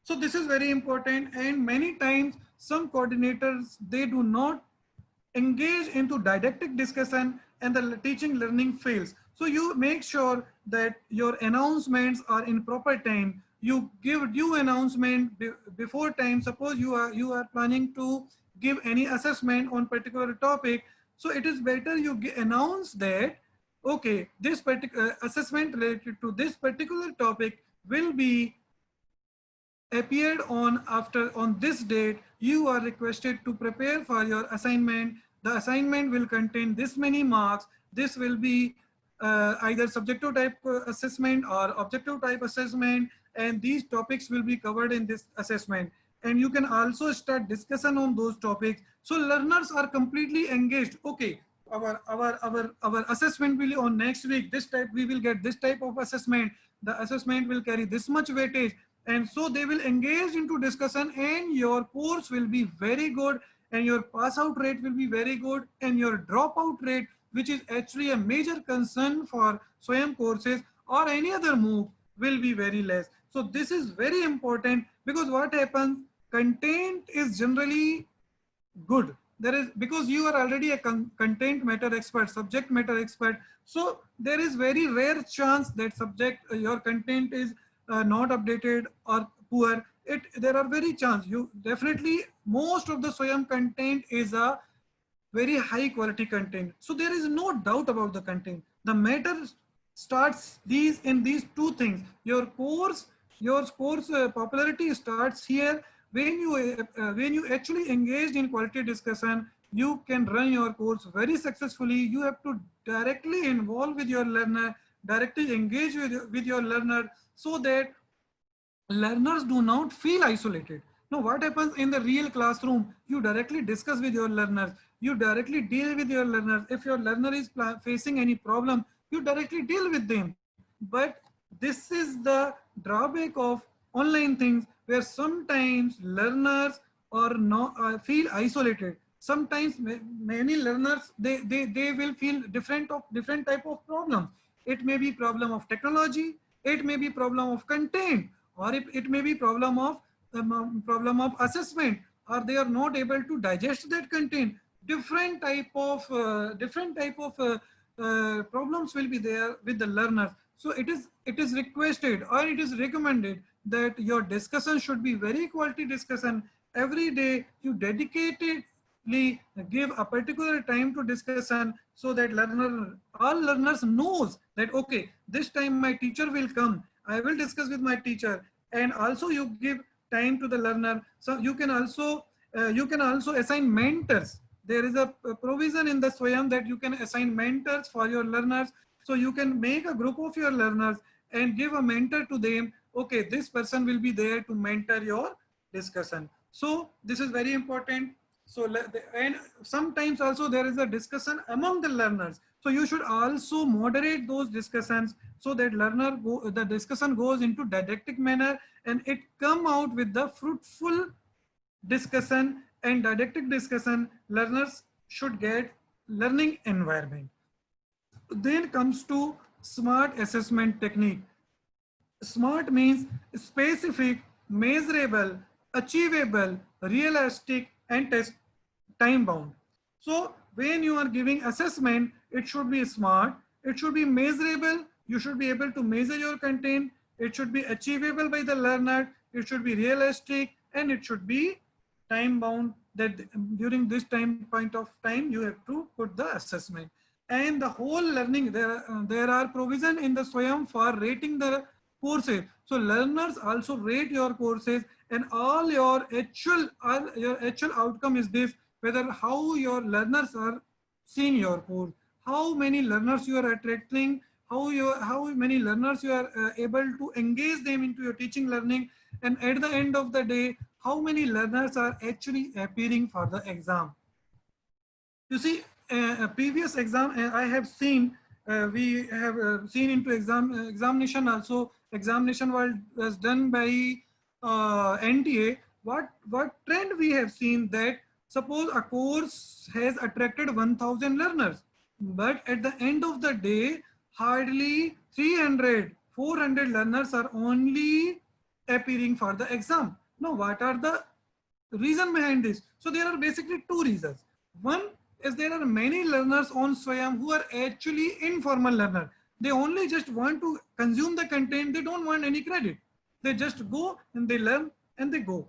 So this is very important, and many times some coordinators, they do not engage into didactic discussion and the teaching learning fails. So you make sure that your announcements are in proper time. You give due announcement before time. Suppose you are planning to give any assessment on particular topic. So it is better you announce that, okay, this particular assessment related to this particular topic will be appeared on this date. You are requested to prepare for your assignment. The assignment will contain this many marks. This will be either subjective type assessment or objective type assessment, and these topics will be covered in this assessment. And you can also start discussion on those topics. So learners are completely engaged. Okay, our assessment will be on next week. This type, we will get this type of assessment. The assessment will carry this much weightage. And so they will engage into discussion, and your course will be very good, and your pass out rate will be very good, and your dropout rate, which is actually a major concern for Swayam courses or any other MOOC, will be very less. So this is very important, because what happens, content is generally good. There is, because you are already a content matter expert, subject matter expert. So there is very rare chance that your content is not updated or poor. There are very chance. You definitely, most of the Swayam content is a very high quality content. So there is no doubt about the content. The matter starts in these two things. Your course popularity starts here. When you actually engaged in quality discussion, you can run your course very successfully. You have to directly involve with your learner, directly engage with your learner, so that learners do not feel isolated. Now, what happens in the real classroom? You directly discuss with your learners. You directly deal with your learners. If your learner is facing any problem, you directly deal with them. But this is the drawback of online things, where sometimes learners are not feel isolated. Sometimes many learners, they will feel different type of problems. It may be problem of technology, it may be problem of content, or it may be problem of assessment, or they are not able to digest that content. Different type of problems will be there with the learners. So it is requested, or it is recommended, that your discussion should be very quality discussion. Every day you dedicatedly give a particular time to discussion, so that all learners knows that, okay, this time my teacher will come, I will discuss with my teacher. And also you give time to the learner. So you can also assign mentors. There is a provision in the Swayam that you can assign mentors for your learners. So you can make a group of your learners and give a mentor to them. Okay, this person will be there to mentor your discussion. So this is very important. So, and sometimes also there is a discussion among the learners. So you should also moderate those discussions, so that the discussion goes into didactic manner, and it come out with the fruitful discussion and didactic discussion. Learners should get learning environment. Then comes to smart assessment technique. SMART means specific, measurable, achievable, realistic, and test time bound. So when you are giving assessment, it should be SMART, it should be measurable, you should be able to measure your content, it should be achievable by the learner, it should be realistic, and it should be time bound, that during this point of time you have to put the assessment. And the whole learning, there are provision in the SWAYAM for rating the courses. So learners also rate your courses, and all your actual outcome is this: whether how your learners are seeing your course, how many learners you are attracting, how many learners you are able to engage them into your teaching learning, and at the end of the day, how many learners are actually appearing for the exam. You see, a previous exam I have seen, we have seen into examination also. Examination was done by NTA. What trend we have seen, that suppose a course has attracted 1,000 learners, but at the end of the day, hardly 300, 400 learners are only appearing for the exam. Now, what are the reason behind this? So there are basically two reasons. One is there are many learners on SWAYAM who are actually informal learner. They only just want to consume the content. They don't want any credit. They just go and they learn and they go.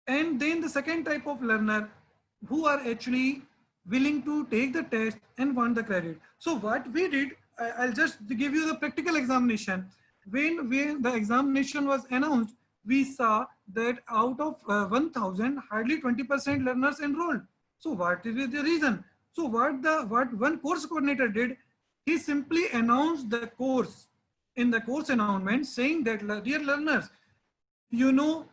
And then the second type of learner who are actually willing to take the test and want the credit. So what we did, I'll just give you the practical examination. When the examination was announced, we saw that out of 1,000, hardly 20% learners enrolled. So what is the reason? So what one course coordinator did, he simply announced the course in the course announcement, saying that, dear learners, you know,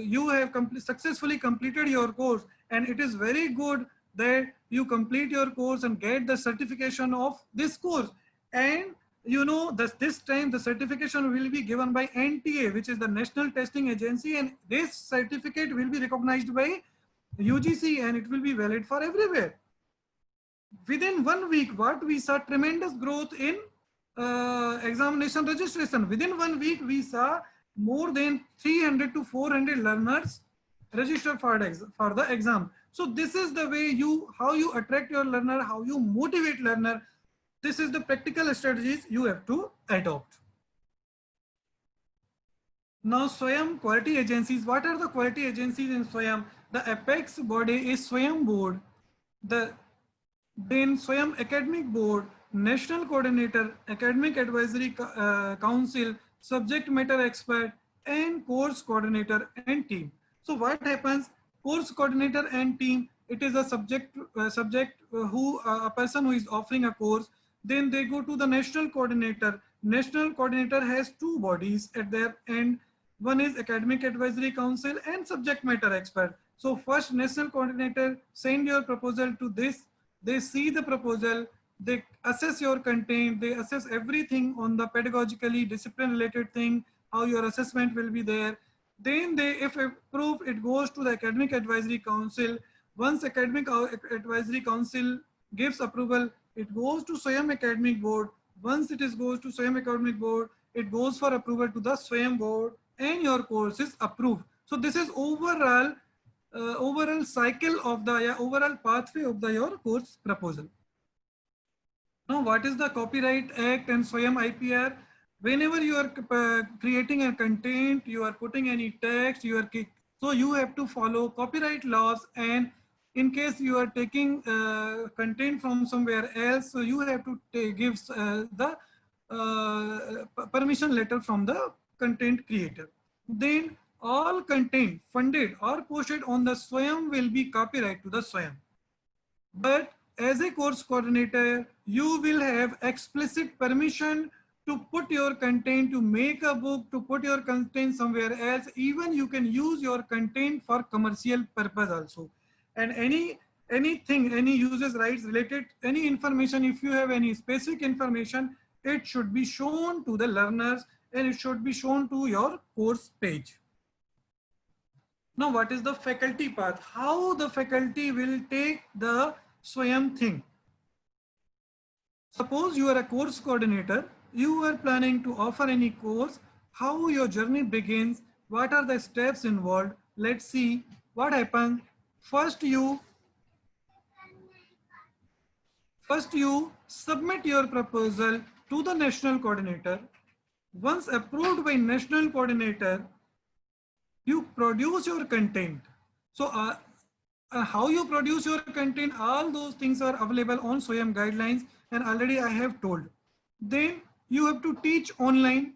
you have successfully completed your course, and it is very good that you complete your course and get the certification of this course. And you know, this time the certification will be given by NTA, which is the National Testing Agency, and this certificate will be recognized by UGC, and it will be valid for everywhere. Within 1 week, what we saw tremendous growth in examination registration. Within 1 week, we saw more than 300 to 400 learners register for the exam. So this is the way how you attract your learner, how you motivate learner. This is the practical strategies you have to adopt. Now, SWAYAM quality agencies. What are the quality agencies in SWAYAM? The apex body is SWAYAM board. Then SWAYAM academic board, national coordinator, academic advisory council, subject matter expert, and course coordinator and team. So what happens? Course coordinator and team, it is a a person who is offering a course. Then they go to the national coordinator. National coordinator has two bodies at their end. One is academic advisory council and subject matter expert. So first, national coordinator send your proposal to this. They see the proposal, they assess your content, they assess everything on the pedagogically discipline related thing, how your assessment will be there. Then they, if approved, it goes to the academic advisory council. Once academic advisory council gives approval, it goes to SWAYAM academic board. Once it goes to SWAYAM academic board, it goes for approval to the SWAYAM board, and your course is approved. So this is overall cycle of the overall pathway of your course proposal. Now, what is the Copyright Act and SWAYAM IPR? Whenever you are creating a content, you are putting any text, so you have to follow copyright laws. And in case you are taking content from somewhere else, so you have to give the permission letter from the content creator. Then all content funded or posted on the SWAYAM will be copyright to the SWAYAM. But as a course coordinator, you will have explicit permission to put your content, to make a book, to put your content somewhere else. Even you can use your content for commercial purpose also. And anything, any users rights related, any information, if you have any specific information, it should be shown to the learners and it should be shown to your course page. Now, what is the faculty path? How the faculty will take the Swayam thing? Suppose you are a course coordinator, you are planning to offer any course, how your journey begins, what are the steps involved. Let's see what happens. First you First, you submit your proposal to the national coordinator. Once approved by national coordinator, you produce your content. So how you produce your content, all those things are available on SWAYAM guidelines, and already I have told. Then you have to teach online.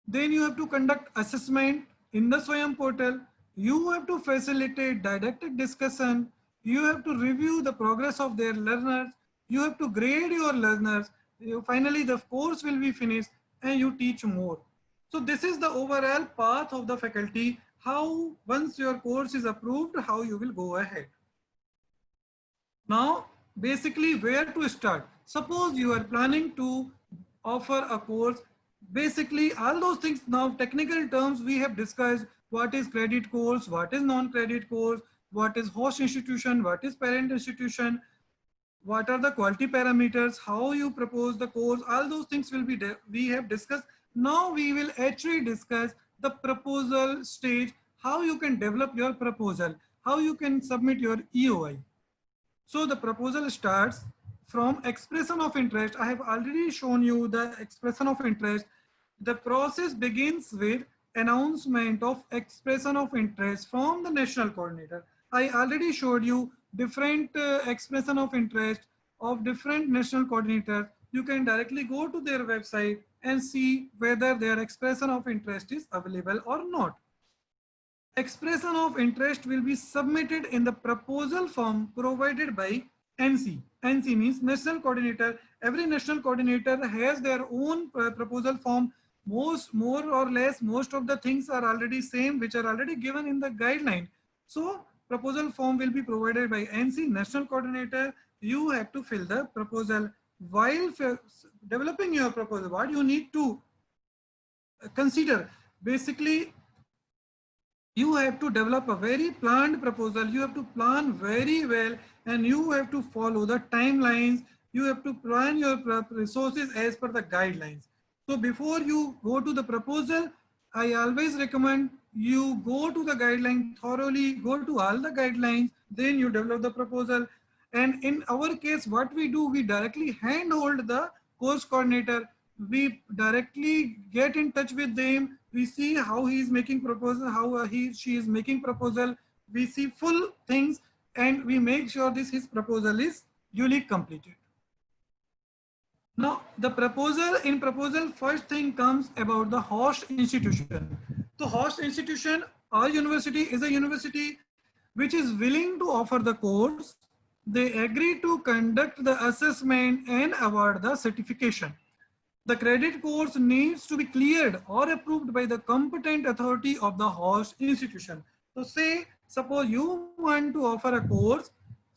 Then you have to conduct assessment in the SWAYAM portal. You have to facilitate didactic discussion. You have to review the progress of their learners. You have to grade your learners. Finally, the course will be finished and you teach more. So this is the overall path of the faculty, how once your course is approved, how you will go ahead. Now, basically where to start? Suppose you are planning to offer a course, basically all those things, now technical terms we have discussed, what is credit course, what is non-credit course, what is host institution, what is parent institution, what are the quality parameters, how you propose the course, all those things will be we have discussed. Now we will actually discuss the proposal stage, how you can develop your proposal, how you can submit your EOI. So the proposal starts from expression of interest. I have already shown you the expression of interest. The process begins with announcement of expression of interest from the national coordinator. I already showed you different expression of interest of different national coordinators. You can directly go to their website and see whether their expression of interest is available or not. Expression of interest will be submitted in the proposal form provided by NC. NC means National Coordinator. Every national coordinator has their own proposal form. More or less, most of the things are already same, which are already given in the guideline. So proposal form will be provided by NC, National Coordinator. You have to fill the proposal. While developing your proposal, what you need to consider, basically, you have to develop a very planned proposal. You have to plan very well, and you have to follow the timelines. You have to plan your resources as per the guidelines. So before you go to the proposal, I always recommend you go to the guideline thoroughly, go to all the guidelines, then you develop the proposal. And in our case, what we do, we directly handhold the course coordinator. We directly get in touch with them. We see how he is making proposal, how she is making proposal. We see full things, and we make sure his proposal is duly completed. Now, the proposal, first thing comes about the host institution. The host institution or university is a university which is willing to offer the course. They agree to conduct the assessment and award the certification. The credit course needs to be cleared or approved by the competent authority of the host institution. So suppose you want to offer a course,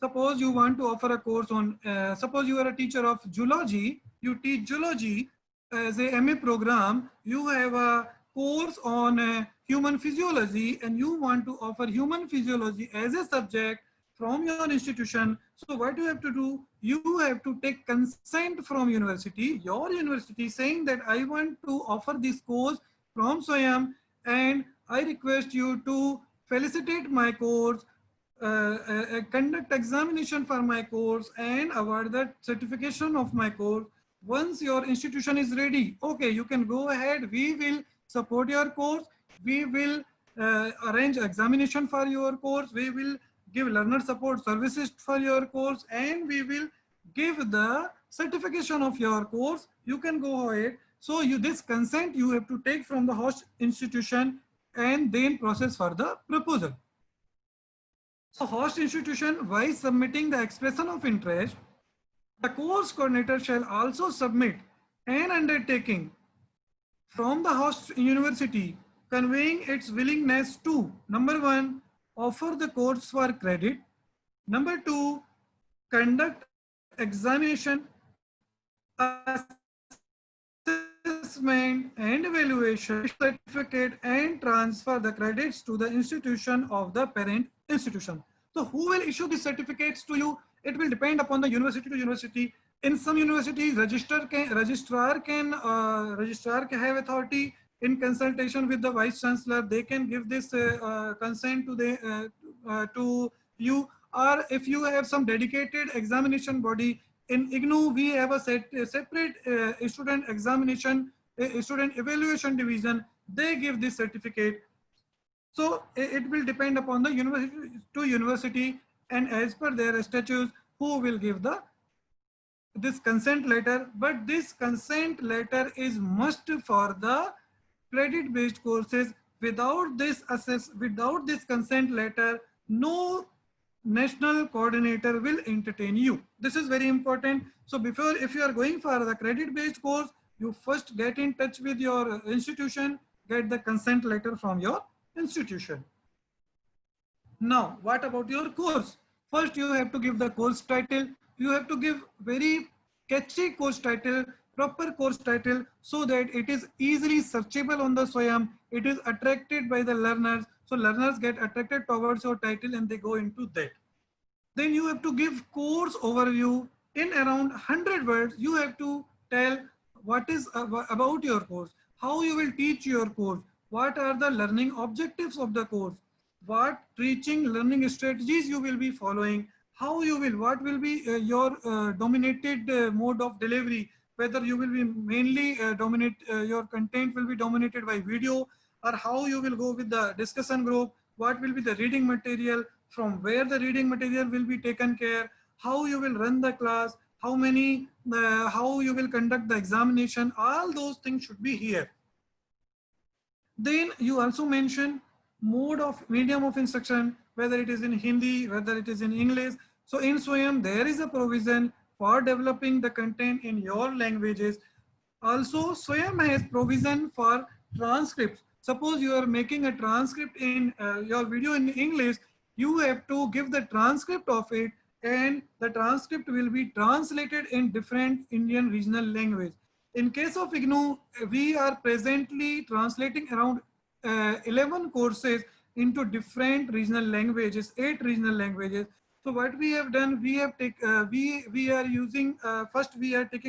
suppose you want to offer a course on, suppose you are a teacher of zoology, you teach zoology as a MA program, you have a course on human physiology, and you want to offer human physiology as a subject from your institution. So what you have to do, you have to take consent from university, your university, saying that I want to offer this course from SWAYAM, and I request you to felicitate my course, conduct examination for my course, and award the certification of my course. Once your institution is ready, okay, you can go ahead. We will support your course. We will arrange examination for your course. We will give learner support services for your course, and we will give the certification of your course. You can go ahead. So this consent you have to take from the host institution and then process for the proposal. So host institution, while submitting the expression of interest, the course coordinator shall also submit an undertaking from the host university conveying its willingness to, number one, offer the course for credit. Number two, conduct examination, assessment, assessment and evaluation certificate and transfer the credits to the institution of the parent institution. So who will issue these certificates to you? It will depend upon the university to university. In some universities, registrar can have authority in consultation with the vice chancellor. They can give this consent to you. Or if you have some dedicated examination body, in IGNOU, we have a separate student examination, student evaluation division. They give this certificate. So it will depend upon the university to university, and as per their statutes, who will give this consent letter. But this consent letter is must for the credit-based courses. Without this consent letter, no national coordinator will entertain you. This is very important. So if you are going for the credit-based course, you first get in touch with your institution, get the consent letter from your institution. Now, what about your course? First, you have to give the course title. You have to give very catchy course title, proper course title, so that it is easily searchable on the SWAYAM. It is attracted by the learners. So learners get attracted towards your title and they go into that. Then you have to give course overview in around 100 words. You have to tell what is about your course, how you will teach your course, what are the learning objectives of the course, what teaching learning strategies you will be following, what will be your dominated mode of delivery, whether you will be mainly your content will be dominated by video, or how you will go with the discussion group, what will be the reading material, from where the reading material will be taken care, how you will run the class, how you will conduct the examination. All those things should be here. Then you also mention medium of instruction, whether it is in Hindi, whether it is in English. So in SWAYAM, there is a provision for developing the content in your languages. Also, SWAYAM has provision for transcripts. Suppose you are making a transcript in your video in English, you have to give the transcript of it, and the transcript will be translated in different Indian regional language. In case of IGNOU, we are presently translating around 11 courses into different regional languages, 8 regional languages. So what we have done, we are taking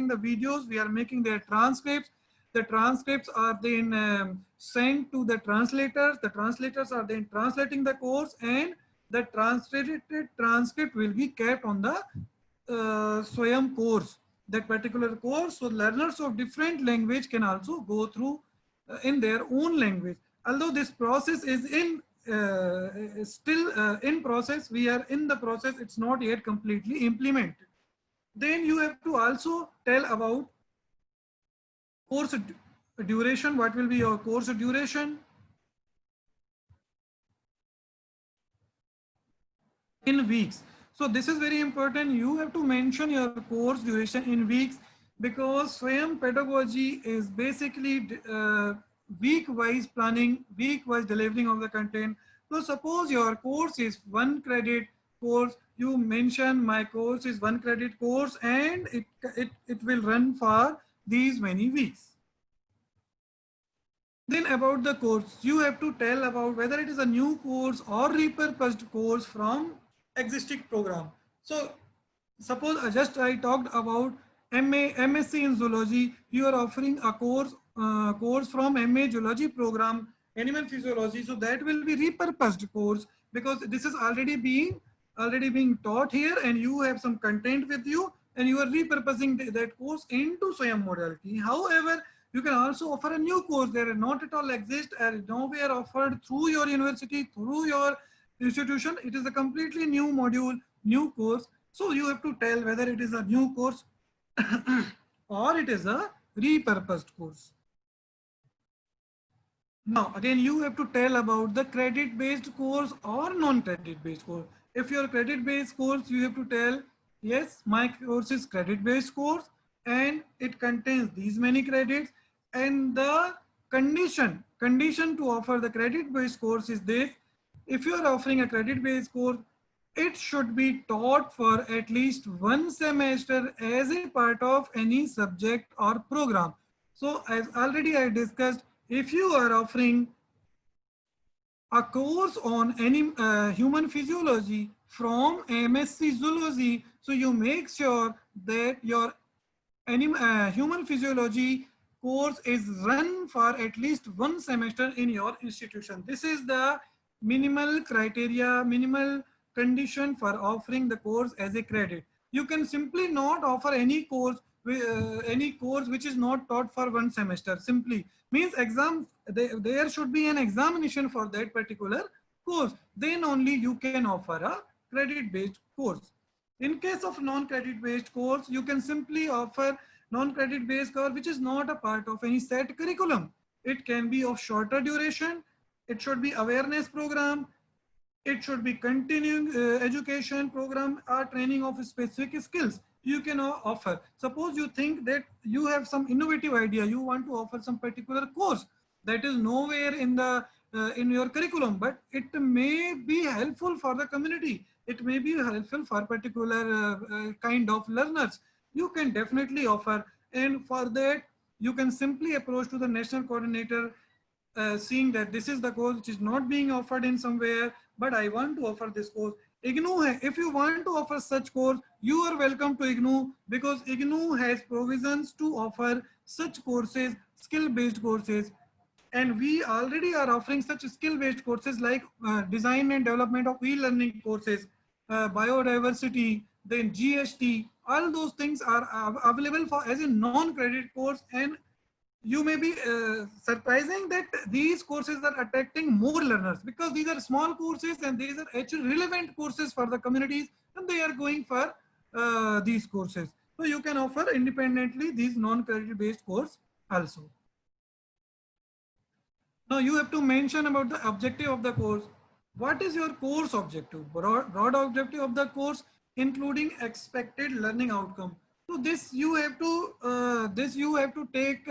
the videos, we are making their transcripts. The transcripts are then sent to the translators. The translators are then translating the course, and the translated transcript will be kept on the SWAYAM course, that particular course. So learners of different language can also go through in their own language. Although this process is still in process, we are in the process, it's not yet completely implemented. Then you have to also tell about course duration. What will be your course duration in weeks? So this is very important. You have to mention your course duration in weeks, because SWAYAM pedagogy is basically week-wise planning, week-wise delivering of the content. So suppose your course is 1 credit course, you mention my course is 1 credit course, and it will run for these many weeks. Then about the course, you have to tell about whether it is a new course or repurposed course from existing program. So suppose I talked about MSc in zoology. You are offering a course from MA zoology program, animal physiology. So that will be repurposed course, because this is already being taught here, and you have some content with you, and you are repurposing that course into SWAYAM modality. However, you can also offer a new course that not at all exist and nowhere offered through your university, through your institution. It is a completely new module, new course. So you have to tell whether it is a new course or it is a repurposed course. Now, again, you have to tell about the credit-based course or non-credit-based course. If your credit-based course, you have to tell, yes, my course is credit-based course and it contains these many credits, and the condition to offer the credit-based course is this: if you are offering a credit-based course, it should be taught for at least 1 semester as a part of any subject or program. So as already I discussed, if you are offering a course on any human physiology from MSc Zoology, so you make sure that your human physiology course is run for at least one semester in your institution. This is the minimal criteria, minimal condition for offering the course as a credit. You can simply not offer any course which is not taught for one semester. Simply means there should be an examination for that particular course. Then only you can offer a credit-based course. In case of non-credit based course, you can simply offer non-credit based course which is not a part of any set curriculum. It can be of shorter duration. It should be awareness program. It should be continuing education program or training of specific skills you can offer. Suppose you think that you have some innovative idea, you want to offer some particular course that is nowhere in your curriculum, but it may be helpful for the community. It may be helpful for particular kind of learners. You can definitely offer, and for that you can simply approach to the national coordinator, seeing that this is the course which is not being offered in somewhere, but I want to offer this course. IGNOU, if you want to offer such course, you are welcome to IGNOU, because IGNOU has provisions to offer such courses, skill-based courses. And we already are offering such skill-based courses like design and development of e-learning courses, biodiversity, then GST. All those things are available for as a non-credit course, and you may be surprising that these courses are attracting more learners because these are small courses and these are actually relevant courses for the communities, and they are going for these courses. So you can offer independently these non-credit based course also. Now you have to mention about the objective of the course. What is your course objective? Broad objective of the course, including expected learning outcome. So this you have to take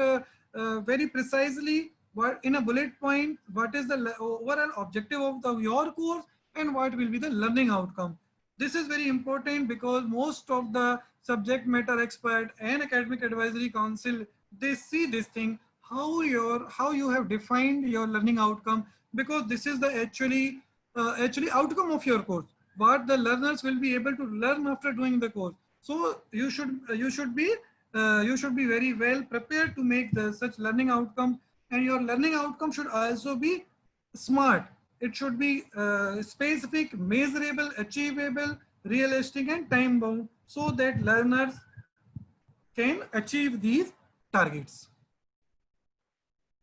very precisely what in a bullet point. What is the overall objective of your course and what will be the learning outcome? This is very important because most of the subject matter expert and academic advisory council, they see this thing, how you have defined your learning outcome, because this is the actually outcome of your course, what the learners will be able to learn after doing the course. So you should be very well prepared to make the such learning outcome, and your learning outcome should also be smart. It should be specific, measurable, achievable, realistic, and time bound, so that learners can achieve these targets.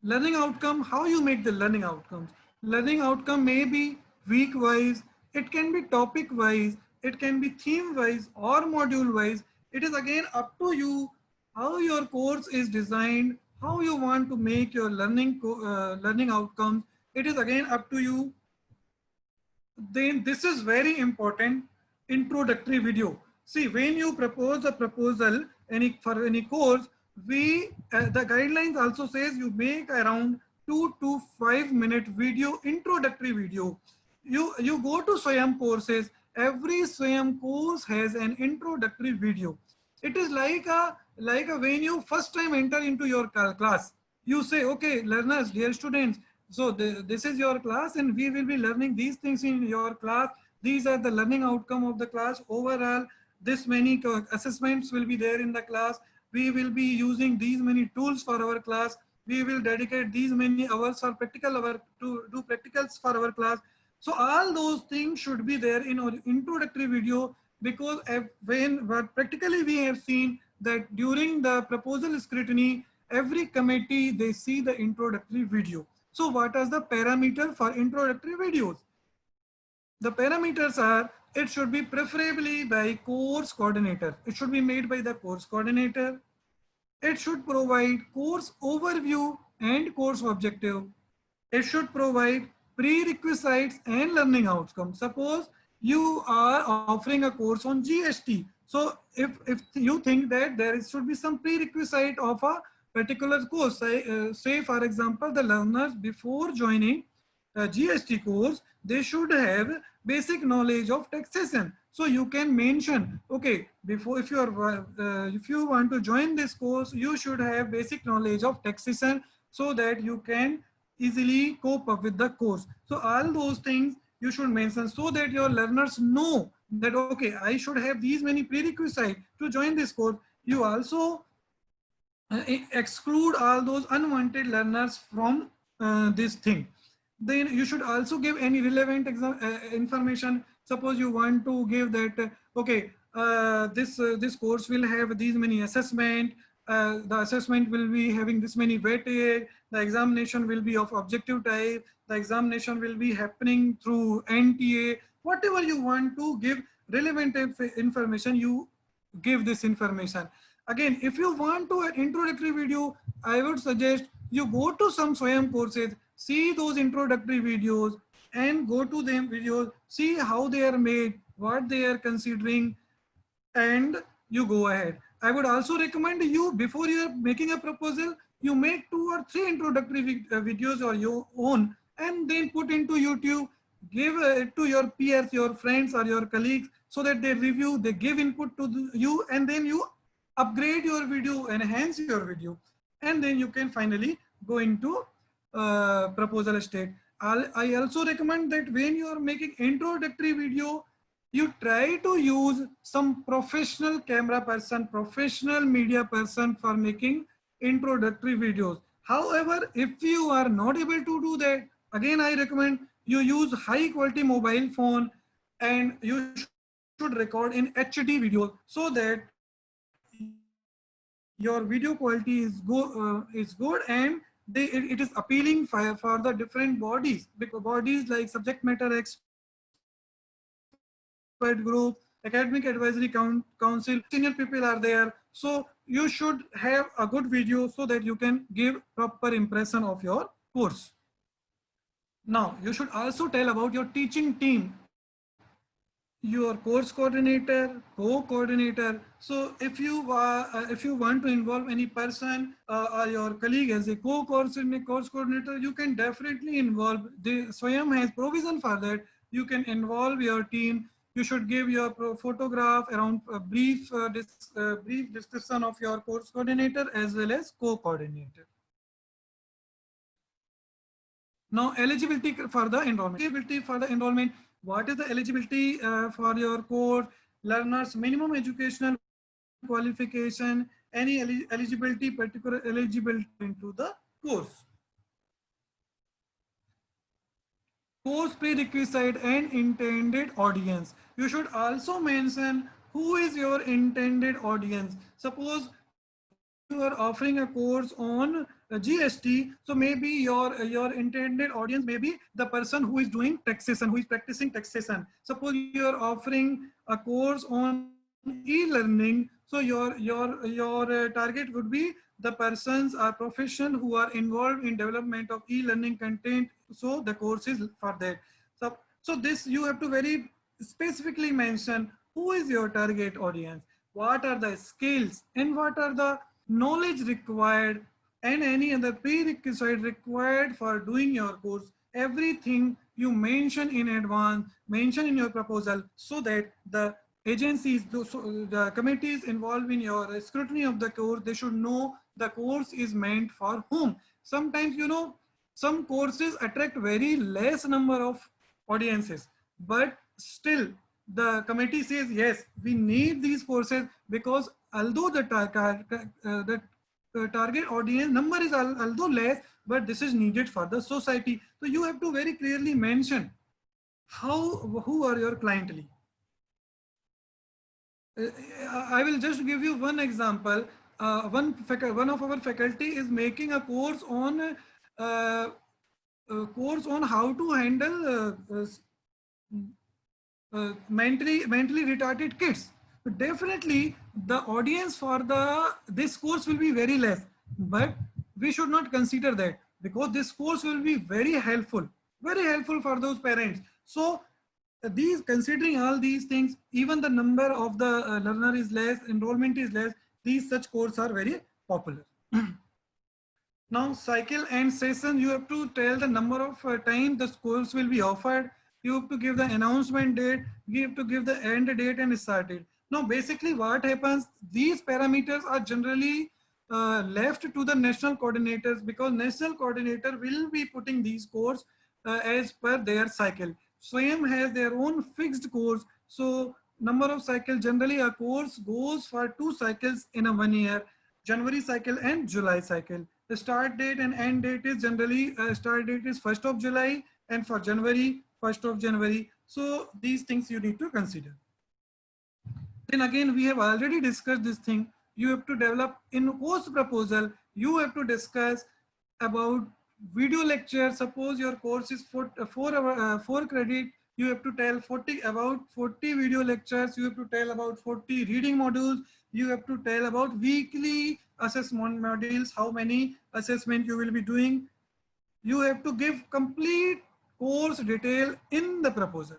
Learning outcome, how you make the learning outcomes. Learning outcome may be week wise, it can be topic wise, it can be theme wise or module wise. It is again up to you how your course is designed, how you want to make your learning outcomes. It is again up to you. Then this is very important, introductory video. See, when you propose a proposal for any course, the guidelines also says you make around 2 to 5 minute video, introductory video. You go to SWAYAM courses, every SWAYAM course has an introductory video. It is like a when you first time enter into your class, you say, okay, learners, dear students, so this is your class and we will be learning these things in your class. These are the learning outcome of the class overall. This many assessments will be there in the class. We will be using these many tools for our class. We will dedicate these many hours for practical hour to do practicals for our class. So all those things should be there in our introductory video, because practically we have seen that during the proposal scrutiny, every committee, they see the introductory video. So what are the parameters for introductory videos? The parameters are, it should be preferably by course coordinator. It should be made by the course coordinator. It should provide course overview and course objective. It should provide prerequisites and learning outcomes. Suppose you are offering a course on GST. So if you think that there should be some prerequisite of a particular course, say for example, the learners before joining, GST course, they should have basic knowledge of taxation. So you can mention, okay, before if you want to join this course, you should have basic knowledge of taxation so that you can easily cope up with the course. So all those things you should mention so that your learners know that, okay, I should have these many prerequisites to join this course. You also exclude all those unwanted learners from this thing. Then you should also give any relevant information. Suppose you want to give that, okay, this course will have these many assessment. The assessment will be having this many weightage. The examination will be of objective type. The examination will be happening through NTA. Whatever you want to give relevant information, you give this information. Again, if you want to an introductory video, I would suggest you go to some Swayam courses, see those introductory videos and go to them videos, see how they are made, what they are considering, and you go ahead. I would also recommend you, before you are making a proposal, you make 2 or 3 introductory videos or your own and then put into YouTube, give it to your peers, your friends or your colleagues so that they review, they give input to you, and then you upgrade your video, enhance your video, and then you can finally go into proposal state. I also recommend that when you are making introductory video, you try to use some professional camera person, professional media person for making introductory videos. However, if you are not able to do that, again, I recommend you use high quality mobile phone and you should record in HD video so that your video quality is good and it is appealing for the different bodies, because bodies like subject matter expert group, academic advisory council, senior people are there. So you should have a good video so that you can give proper impression of your course. Now you should also tell about your teaching team, your course coordinator, co-coordinator. So if you want to involve any person or your colleague as a course coordinator, you can definitely involve. The Swayam has provision for that. You can involve your team. You should give your photograph around a brief brief description of your course coordinator as well as co-coordinator. Now, eligibility for the enrollment. Eligibility for the enrollment. What is the eligibility for your course? Learners minimum educational qualification, any eligibility, particular eligibility into the course. Course prerequisite and intended audience. You should also mention who is your intended audience. Suppose you are offering a course on GST, so maybe your intended audience may be the person who is doing taxation, who is practicing taxation. Suppose you are offering a course on e-learning, so your target would be the persons or profession who are involved in development of e-learning content. So the course is for that. So this you have to very specifically mention who is your target audience, what are the skills and what are the knowledge required and any other prerequisite required for doing your course. Everything you mention in advance, mention in your proposal, so that the agencies, the committees involved in your scrutiny of the course, they should know the course is meant for whom. Sometimes, you know, some courses attract very less number of audiences, but still the committee says, yes, we need these courses because although the target audience number is although less, but this is needed for the society. So you have to very clearly mention who are your clientele. I will just give you one example. One of our faculty is making a course on how to handle mentally retarded kids. So definitely the audience for this course will be very less, but we should not consider that because this course will be very helpful for those parents. So considering all these things, even the number of the learner is less, enrollment is less, these such courses are very popular. Now cycle and session, you have to tell the number of time the course will be offered. You have to give the announcement date, you have to give the end date and start date. Now basically what happens, these parameters are generally left to the national coordinators, because national coordinator will be putting these course as per their cycle. SWAYAM has their own fixed course. So number of cycle, generally a course goes for 2 cycles in a 1 year, January cycle and July cycle. The start date and end date is generally start date is 1st of July, and for January 1st of January. So these things you need to consider. Then again, we have already discussed this thing. You have to develop in course proposal. You have to discuss about video lecture. Suppose your course is 4 credit. You have to tell about 40 video lectures. You have to tell about 40 reading modules. You have to tell about weekly assessment modules, how many assessment you will be doing. You have to give complete course detail in the proposal.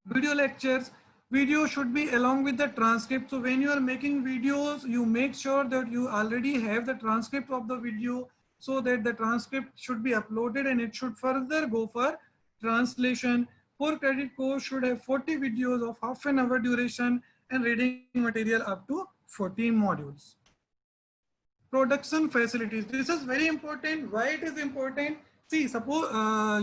Video lectures, video should be along with the transcript. So when you are making videos, you make sure that you already have the transcript of the video, so that the transcript should be uploaded and it should further go for translation. 4 credit course should have 40 videos of half an hour duration and reading material up to 14 modules. Production facilities. This is very important. Why it is important? See, suppose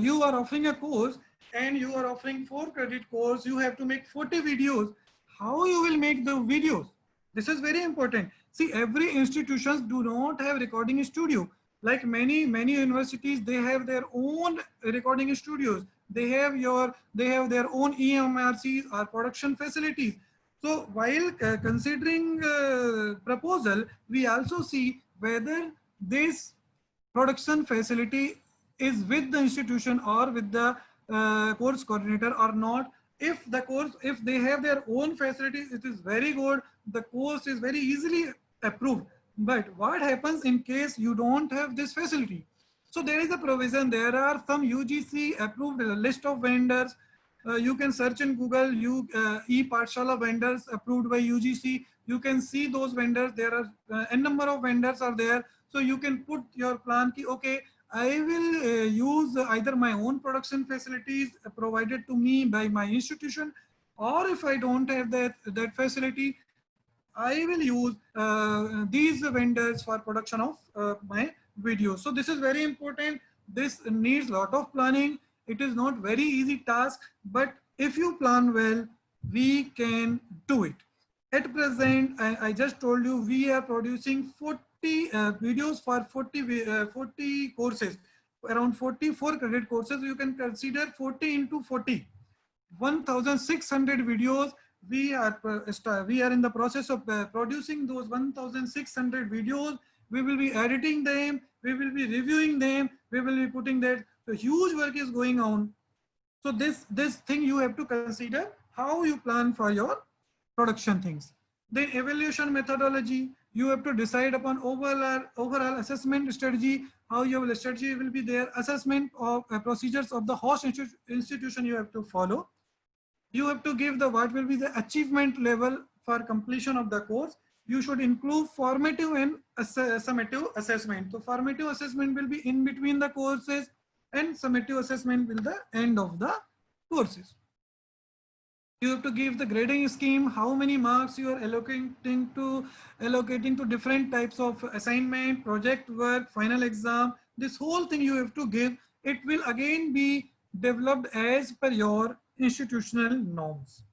you are offering a course and you are offering 4 credit course, you have to make 40 videos. How you will make the videos? This is very important. See, every institutions do not have recording studio. Like many universities, they have their own recording studios. They have their own EMRCs or production facilities. So while considering proposal, we also see whether this production facility is with the institution or with the course coordinator or not. If they have their own facilities, it is very good. The course is very easily approved. But what happens in case you don't have this facility? So there is a provision. There are some UGC approved list of vendors. You can search in Google, e-Pathshala vendors approved by UGC. You can see those vendors. There are n number of vendors are there. So you can put your plan ki, okay, I will use either my own production facilities provided to me by my institution, or if I don't have that facility, I will use these vendors for production of my video. So this is very important. This needs a lot of planning. It is not very easy task, but if you plan well, we can do it. At present, I just told you, we are producing 40 videos for 40 courses, around 44 credit courses. You can consider 40 into 40, 1,600 videos. We are in the process of producing those 1,600 videos. We will be editing them. We will be reviewing them. We will be putting that. So huge work is going on. So this thing you have to consider how you plan for your production things. Then evaluation methodology. You have to decide upon overall assessment strategy. How your strategy will be there. Assessment of procedures of the host institution you have to follow. You have to give what will be the achievement level for completion of the course. You should include formative and summative assessment. So formative assessment will be in between the courses, and summative assessment will be the end of the courses. You have to give the grading scheme, how many marks you are allocating to different types of assignment, project work, final exam. This whole thing you have to give. It will again be developed as per your institutional norms.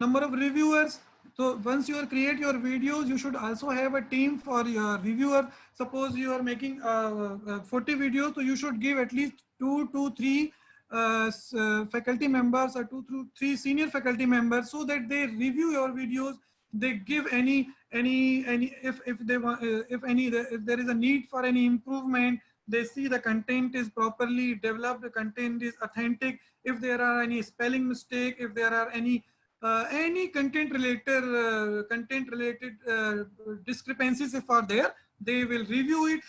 Number of reviewers. So once you create your videos, you should also have a team for your reviewer. Suppose you are making 40 videos, so you should give at least 2 to 3 faculty members or 2 to 3 senior faculty members, so that they review your videos. They give if there is a need for any improvement. They see the content is properly developed, the content is authentic. If there are any spelling mistake, if there are any content related discrepancies if are there, they will review it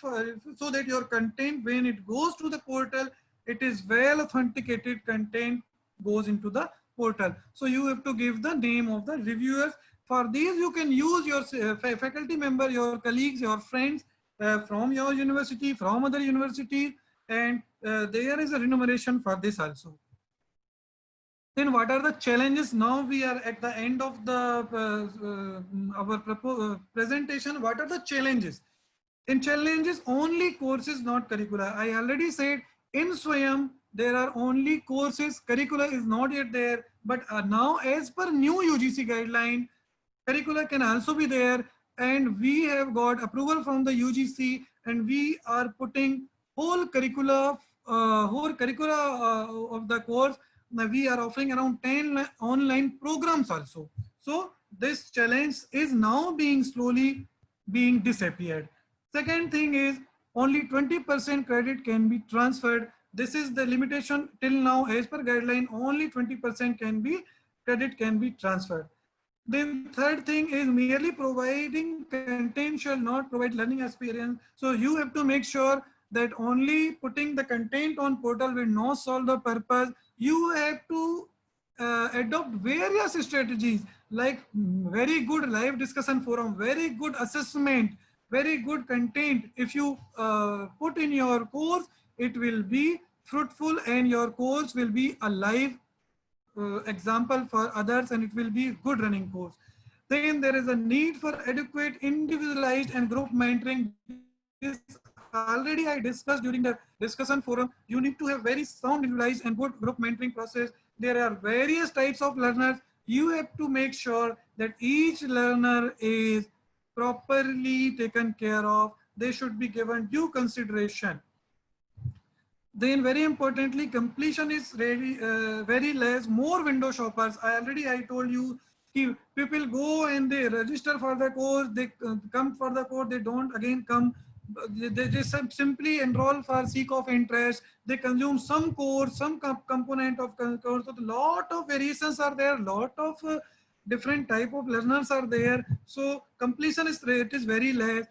so that your content, when it goes to the portal, it is well authenticated content goes into the portal. So you have to give the name of the reviewers. For these, you can use your faculty member, your colleagues, your friends from your university, from other universities, and there is a remuneration for this also. Then what are the challenges? Now we are at the end of the our presentation. What are the challenges? In challenges, only courses, not curricula. I already said in Swayam, there are only courses, curricula is not yet there. But now as per new UGC guideline, curricula can also be there. And we have got approval from the UGC and we are putting whole curricula of the course. Now we are offering around 10 online programs also. So this challenge is now being slowly being disappeared. Second thing is only 20% credit can be transferred. This is the limitation till now as per guideline, only 20% credit can be transferred. Then third thing is merely providing content shall not provide learning experience. So you have to make sure that only putting the content on portal will not solve the purpose. You have to adopt various strategies like very good live discussion forum, very good assessment, very good content. If you put in your course, it will be fruitful and your course will be a live example for others and it will be a good running course. Then there is a need for adequate individualized and group mentoring. This already I discussed during the discussion forum. You need to have very sound individualized and good group mentoring process. There are various types of learners. You have to make sure that each learner is properly taken care of. They should be given due consideration. Then very importantly, completion is really very less. More window shoppers. I told you, people go and they register for the course. They come for the course. They don't again come. They just simply enroll for sake of interest. They consume some course, some component of course. So a lot of variations are there. Lot of different type of learners are there. So completion rate is very less.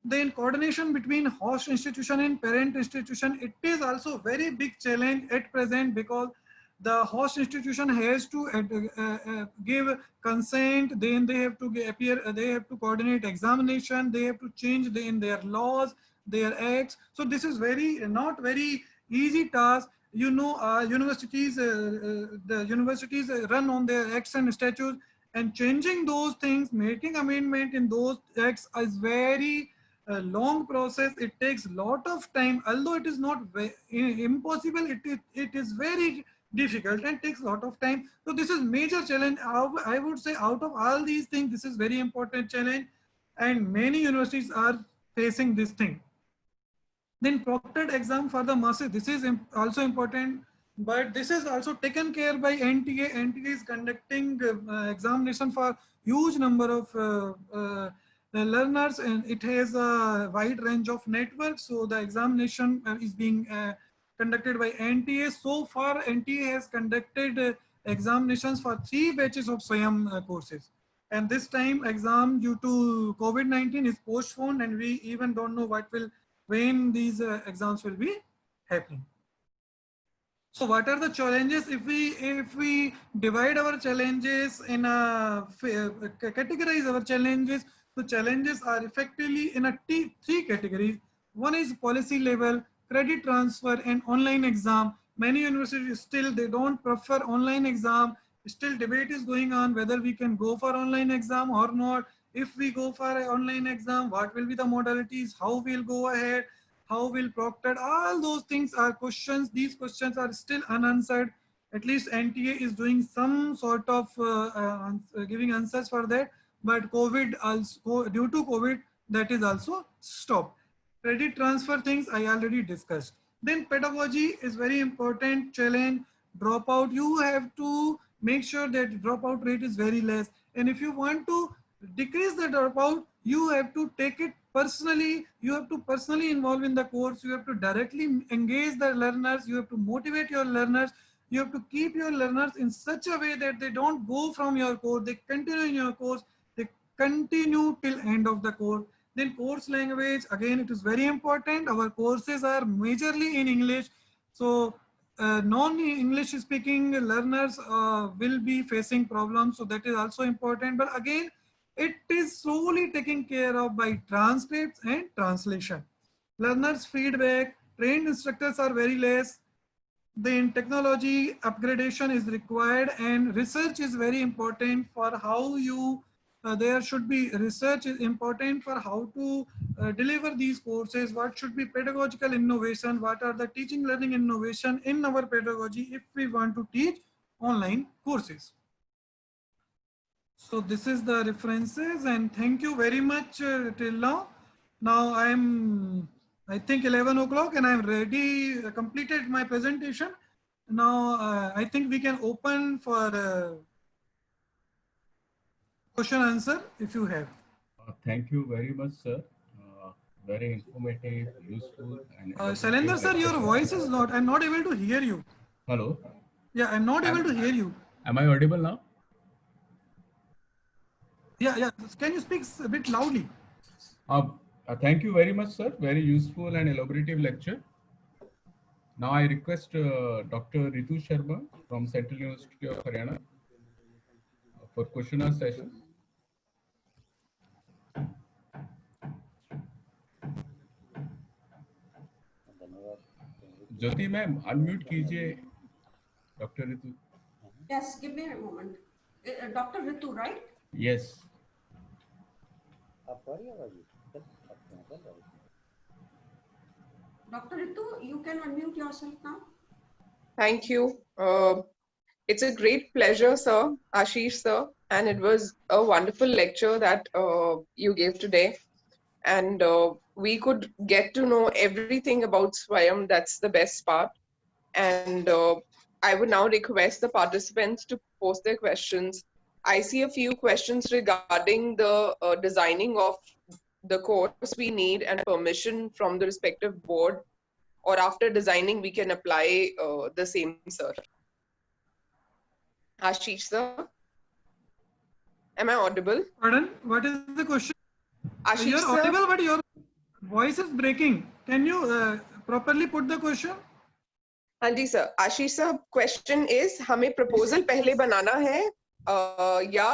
Then coordination between host institution and parent institution, it is also very big challenge at present because the host institution has to give consent, then they have to appear, they have to coordinate examination, they have to change in their laws, their acts. So this is not very easy task. You know, the universities run on their acts and statutes, and changing those things, making amendment in those acts is very a long process. It takes a lot of time, although it is not impossible. It is very difficult and takes a lot of time. So this is major challenge. I would say out of all these things, this is very important challenge, and many universities are facing this thing. Then proctored exam for the masses. This is also important, but this is also taken care by NTA. NTA is conducting examination for huge number of learners, and it has a wide range of networks. So the examination is being conducted by NTA. So far, NTA has conducted examinations for 3 batches of Swayam courses. And this time exam due to COVID-19 is postponed, and we even don't know when these exams will be happening. So what are the challenges? If we divide our challenges in categorize our challenges, the challenges are effectively in a 3 categories. One is policy level, credit transfer, and online exam. Many universities still they don't prefer online exam. Still debate is going on whether we can go for online exam or not. If we go for an online exam, what will be the modalities? How we'll go ahead? How will proctored? All those things are questions. These questions are still unanswered. At least NTA is doing some sort of giving answers for that. But COVID also, due to COVID, that is also stopped. Credit transfer things I already discussed. Then pedagogy is very important challenge. Dropout, you have to make sure that dropout rate is very less. And if you want to decrease the dropout, you have to take it personally. You have to personally involve in the course. You have to directly engage the learners. You have to motivate your learners. You have to keep your learners in such a way that they don't go from your course. They continue in your course. They continue till end of the course. Then course language, again, it is very important. Our courses are majorly in English. So non-English speaking learners will be facing problems. So that is also important. But again, it is slowly taken care of by transcripts and translation. Learners' feedback, trained instructors are very less. Then technology upgradation is required, and research is very important for how you, there should be research is important for how to deliver these courses, what should be pedagogical innovation, what are the teaching learning innovation in our pedagogy if we want to teach online courses. So this is the references, and thank you very much till now. Now I think 11 o'clock and I'm ready, completed my presentation. Now I think we can open for question answer if you have. Thank you very much, sir. Very informative, useful, and Shailendra sir, your voice is not, I'm not able to hear you. Hello. Yeah, I'm not able to hear you. Am I audible now? Yeah. Can you speak a bit loudly? Thank you very much, sir. Very useful and elaborative lecture. Now I request Dr. Ritu Sharma from Central University of Haryana for question and session. Jyoti ma'am, unmute कीजिए Dr. Ritu. Yes, give me a moment. Dr. Ritu, right? Yes. Dr. Ritu, you can unmute yourself now. Thank you. It's a great pleasure, sir, Ashish sir, and it was a wonderful lecture that you gave today. And we could get to know everything about Swayam. That's the best part. And I would now request the participants to post their questions. I see a few questions regarding the designing of the course we need and permission from the respective board, or after designing we can apply the same, sir. Ashish sir, am I audible? Pardon, what is the question? Ashish You're sir, audible, but your voice is breaking. Can you properly put the question? हाँ जी sir. Ashish sir, question is हमें proposal पहले बनाना है या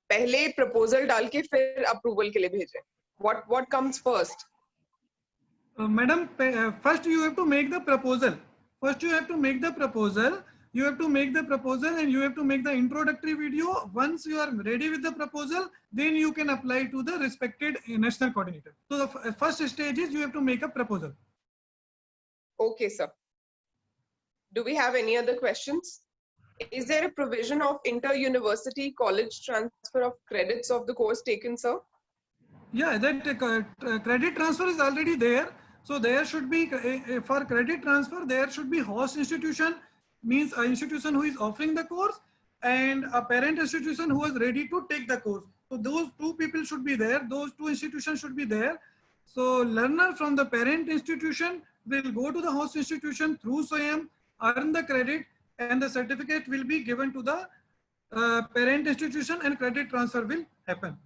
पहले proposal डाल के फिर अप्रूवल के लिए भेजें? What comes first? Madam, first you have to make the proposal. First you have to make the proposal. You have to make the proposal and you have to make the introductory video. Once you are ready with the proposal, then you can apply to the respected national coordinator. So the first stage is you have to make a proposal. Okay, sir. Do we have any other questions? Is there a provision of inter-university college transfer of credits of the course taken, sir? Yeah, that credit transfer is already there. So there should be, for credit transfer, there should be host institution, means an institution who is offering the course, and a parent institution who is ready to take the course. So those two people should be there. Those two institutions should be there. So learner from the parent institution will go to the host institution through SWAYAM, earn the credit, and the certificate will be given to the parent institution and credit transfer will happen.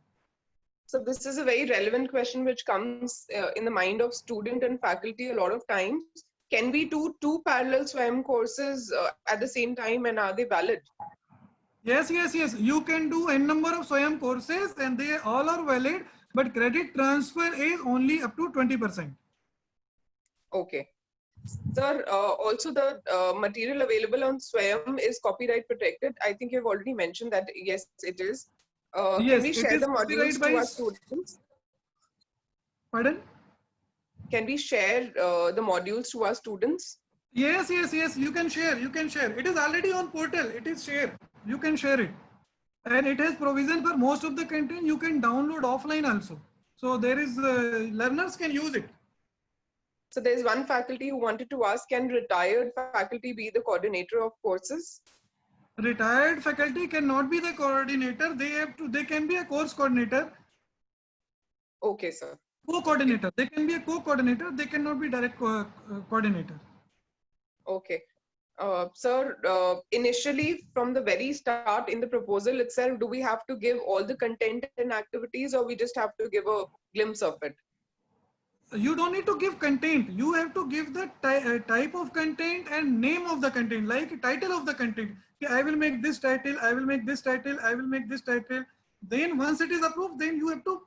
So this is a very relevant question which comes in the mind of student and faculty a lot of times. Can we do two parallel SWAYAM courses at the same time, and are they valid? Yes. You can do n number of SWAYAM courses and they all are valid, but credit transfer is only up to 20%. Okay. Sir, also the material available on SWAYAM is copyright protected. I think you've already mentioned that, yes, it is. Yes, can we share the modules to our students? Pardon? Can we share the modules to our students? Yes, you can share. It is already on portal. It is shared. You can share it. And it has provision for most of the content. You can download offline also. So there is, learners can use it. So there's one faculty who wanted to ask, can retired faculty be the coordinator of courses? Retired faculty cannot be the coordinator. They can be a course coordinator. Okay, sir. Co-coordinator. They can be a co-coordinator. They cannot be direct coordinator. Okay. Sir, initially from the very start in the proposal itself, do we have to give all the content and activities, or we just have to give a glimpse of it? You don't need to give content. You have to give the type of content and name of the content, like title of the content. Okay, I will make this title, I will make this title, I will make this title. Then once it is approved, then you have to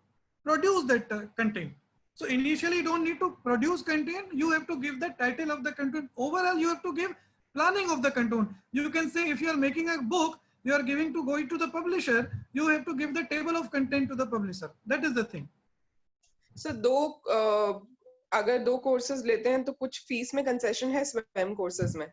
produce that content. So initially you don't need to produce content. You have to give the title of the content. Overall, you have to give planning of the content. You can say if you are making a book, you are giving to going to the publisher, you have to give the table of content to the publisher. That is the thing. So अगर दो courses लेते हैं तो कुछ fees में concession है स्वयं courses में?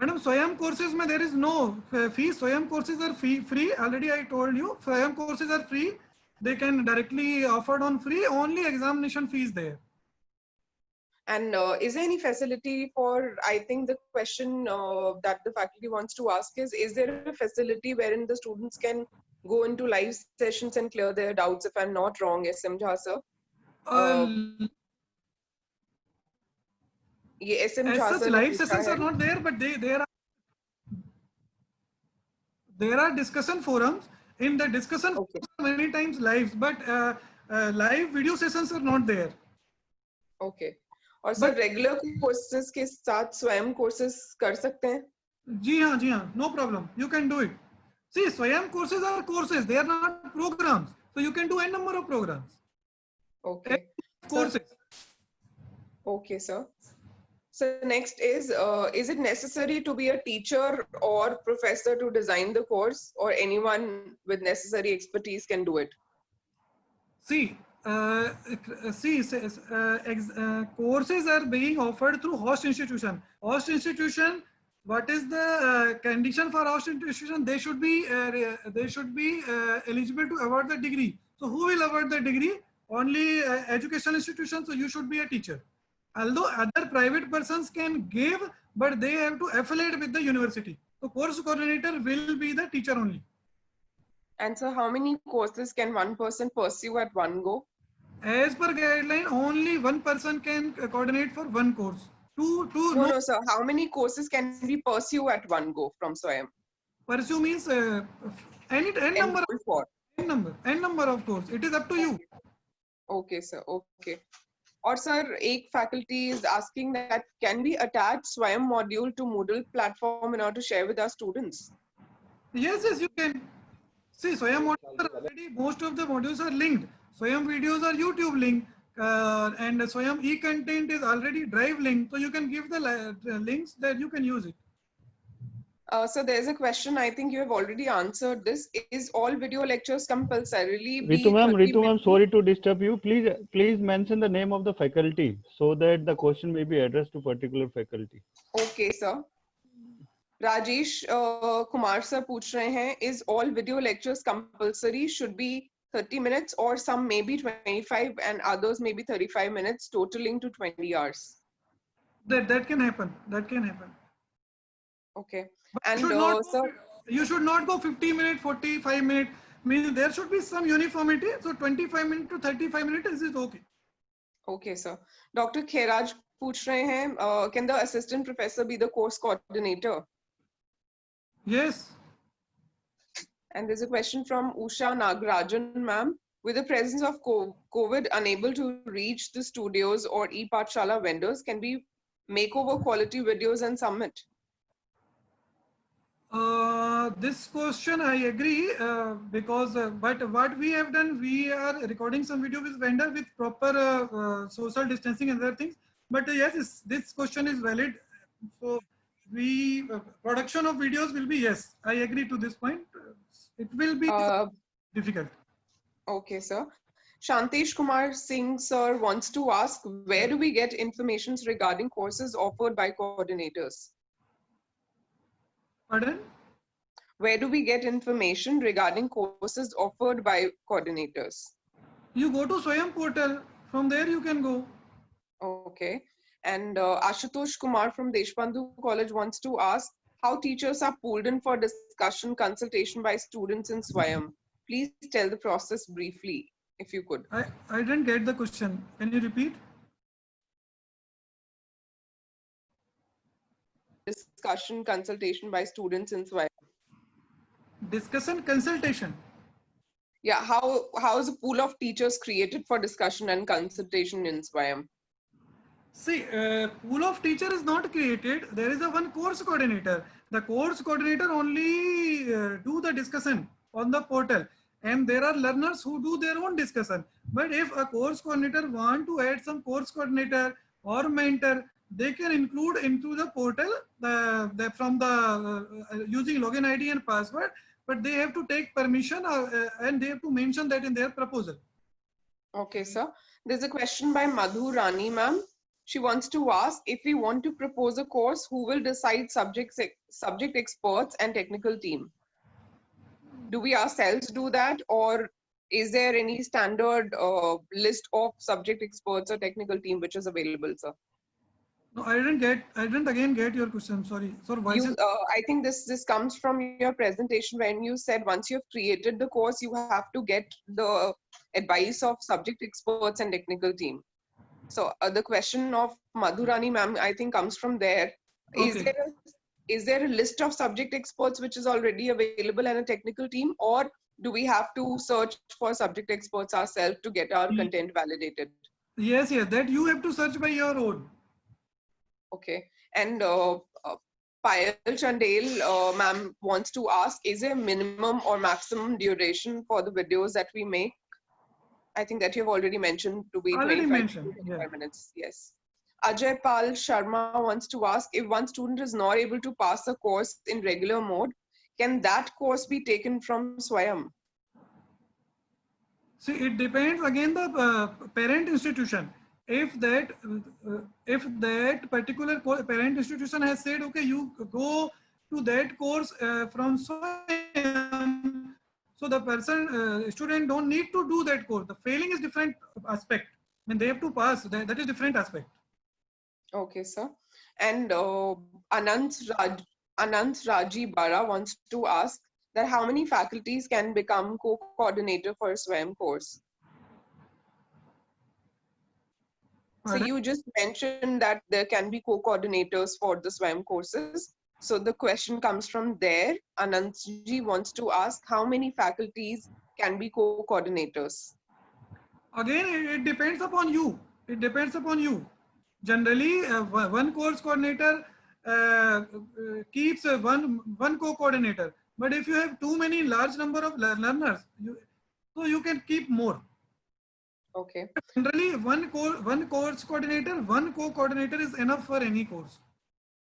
Madam, Swayam courses mein there is no fee. Swayam courses are free. Already I told you, Swayam courses are free. They can directly offered on free. Only examination fees there. And is there any facility for, I think the question that the faculty wants to ask is there a facility wherein the students can go into live sessions and clear their doubts, if I'm not wrong, SM Jha sir? ये SM As Jha such, sir ने live पूछा sessions है. are not there, but there are discussion forums. In the discussion Okay. forums, many times lives, but live video sessions are not there. Okay. और sir regular courses के साथ स्वयं courses कर सकते हैं? जी हाँ, no problem. You can do it. See, Swayam courses are courses. They are not programs. So you can do n number of programs. Okay. Courses. Okay, sir. So next is it necessary to be a teacher or professor to design the course, or anyone with necessary expertise can do it? See, courses are being offered through host institution. Host institution, what is the condition for host institution? They should be eligible to award the degree. So who will award the degree? Only educational institutions. So you should be a teacher. Although other private persons can give, but they have to affiliate with the university. So course coordinator will be the teacher only. And so how many courses can one person pursue at one go? As per guideline, only one person can coordinate for one course. No, sir. How many courses can we pursue at one go from Swayam? Pursue means any number of course. It is up to you. Okay, sir. Okay. Or sir, एक faculty is asking that can we attach Swayam module to Moodle platform in order to share with our students? Yes, you can. See, Swayam modules are already, most of the modules are linked. Swayam videos are YouTube link, and Swayam e-content is already Drive link. So you can give the links that you can use it. So there's a question, I think you have already answered this. Is all video lectures compulsorily? Ritu ma'am, sorry to disturb you. Please mention the name of the faculty so that the question may be addressed to particular faculty. Okay, sir. Rajesh Kumar sir पूछ रहे हैं, is all video lectures compulsory? Should be 30 minutes or some maybe 25 and others maybe 35 minutes, totaling to 20 hours. That can happen. That can happen. Okay. But And you should not go 50 minutes, 45 minutes. Means there should be some uniformity. So 25 minutes to 35 minutes is okay. Okay, sir. Dr. Khairaj पूछ रहे हैं, can the assistant professor be the course coordinator? Yes. And there's a question from Usha Nagarajan, ma'am. With the presence of COVID, unable to reach the studios or e-Pathshala vendors, can we make over quality videos and submit? This question I agree because but what we have done, we are recording some video with vendor with proper social distancing and other things. But yes, this question is valid. So we production of videos will be yes. I agree to this point. It will be difficult. Okay, sir. Shantesh Kumar Singh sir wants to ask, where do we get information regarding courses offered by coordinators? Pardon? Where do we get information regarding courses offered by coordinators? You go to Swayam portal. From there you can go. Okay. And Ashutosh Kumar from Deshbandhu College wants to ask how teachers are pulled in for discussion consultation by students in Swayam. Please tell the process briefly, if you could. I didn't get the question. Can you repeat? Discussion consultation by students in Swayam. Discussion consultation. Yeah, how is a pool of teachers created for discussion and consultation in Swayam? See, pool of teacher is not created. There is a one course coordinator. The course coordinator only do the discussion on the portal, and there are learners who do their own discussion. But if a course coordinator want to add some course coordinator or mentor, they can include into the portal from the using login ID and password. But they have to take permission and they have to mention that in their proposal. Okay, sir. There's a question by Madhu Rani, ma'am. She wants to ask, if we want to propose a course, who will decide subject experts and technical team? Do we ourselves do that, or is there any standard list of subject experts or technical team which is available, sir? No, I didn't again get your question. Sorry. So voice is. I think this comes from your presentation when you said once you've created the course, you have to get the advice of subject experts and technical team. So the question of Madhurani ma'am, I think comes from there. Okay. Is there a list of subject experts which is already available and a technical team, or do we have to search for subject experts ourselves to get our content validated? Yes, yes. That you have to search by your own. Okay. And Payal Chandel, ma'am, wants to ask, is there a minimum or maximum duration for the videos that we make? I think that you've already mentioned to be Already 25 mentioned. to Yeah. 25 minutes. Yes. Ajay Pal Sharma wants to ask, if one student is not able to pass a course in regular mode, can that course be taken from Swayam? See, it depends again the parent institution. If that particular parent institution has said, okay, you go to that course from Swayam, so the student don't need to do that course. The failing is different aspect. I mean, they have to pass. That is different aspect. Okay, sir. And Anant Raji Bara wants to ask that how many faculties can become co-coordinator for a Swayam course? So Pardon? you just mentioned that there can be co-coordinators for the Swayam courses. So the question comes from there. Anantji wants to ask how many faculties can be co-coordinators? Again, it depends upon you. It depends upon you. Generally, one course coordinator keeps one co-coordinator. But if you have too many large number of learners, so you can keep more. Okay. Generally, one course coordinator, one co-coordinator is enough for any course.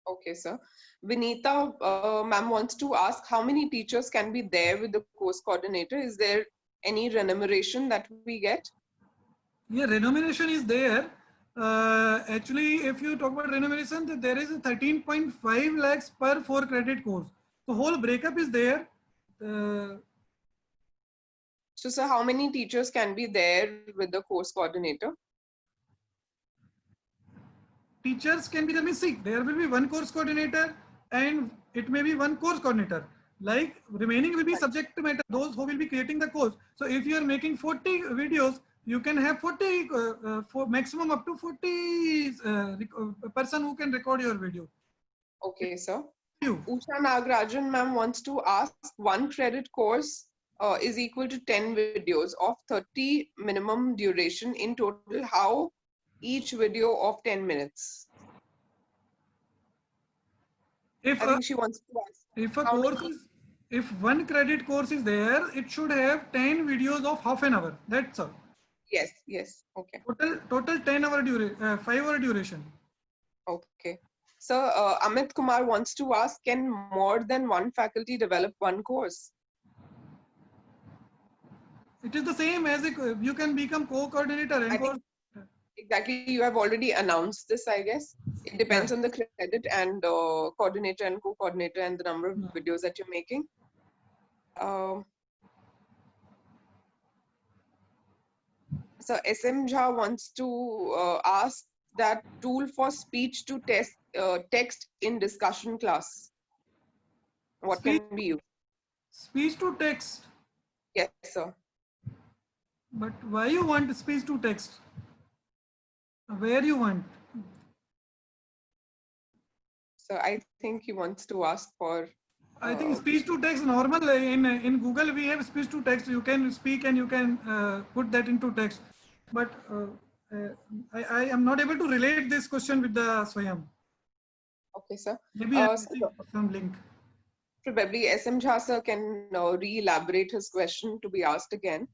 Okay, sir. Vinita ma'am wants to ask how many teachers can be there with the course coordinator? Is there any remuneration that we get? Yeah, remuneration is there. Actually, if you talk about remuneration, there is a 13.5 lakhs per 4 credit course. So whole breakup is there. So, sir, how many teachers can be there with the course coordinator? Teachers can be there. See, there will be one course coordinator and it may be one course coordinator. Like remaining will be subject to matter, those who will be creating the course. So if you are making 40 videos, you can have 40 for maximum up to 40 person who can record your video. Okay, sir. You. Usha Nagarajan ma'am wants to ask, one credit course is equal to 10 videos of 30 minimum duration in total. How each video of 10 minutes? If I think she wants to ask. if a course is, if one credit course is there, it should have 10 videos of half an hour. That's all. Yes, yes. Okay. Total 10 hour duration, 5 hour duration. Okay. So Amit Kumar wants to ask, can more than one faculty develop one course? It is the same as you can become co-coordinator and I think exactly, you have already announced this, I guess. It depends on the credit and coordinator and co-coordinator and the number of videos that you're making. So SM Jha wants to ask that tool for speech to text in discussion class. What can be used? Speech to text. Yes, sir. But why you want speech to text? Where you want? So I think he wants to ask for I think speech to text normal in Google we have speech to text. You can speak and you can put that into text. But I am not able to relate this question with the Swayam. Okay, sir. Maybe I'm So missing some link. probably SM Jha sir can re-elaborate his question to be asked again.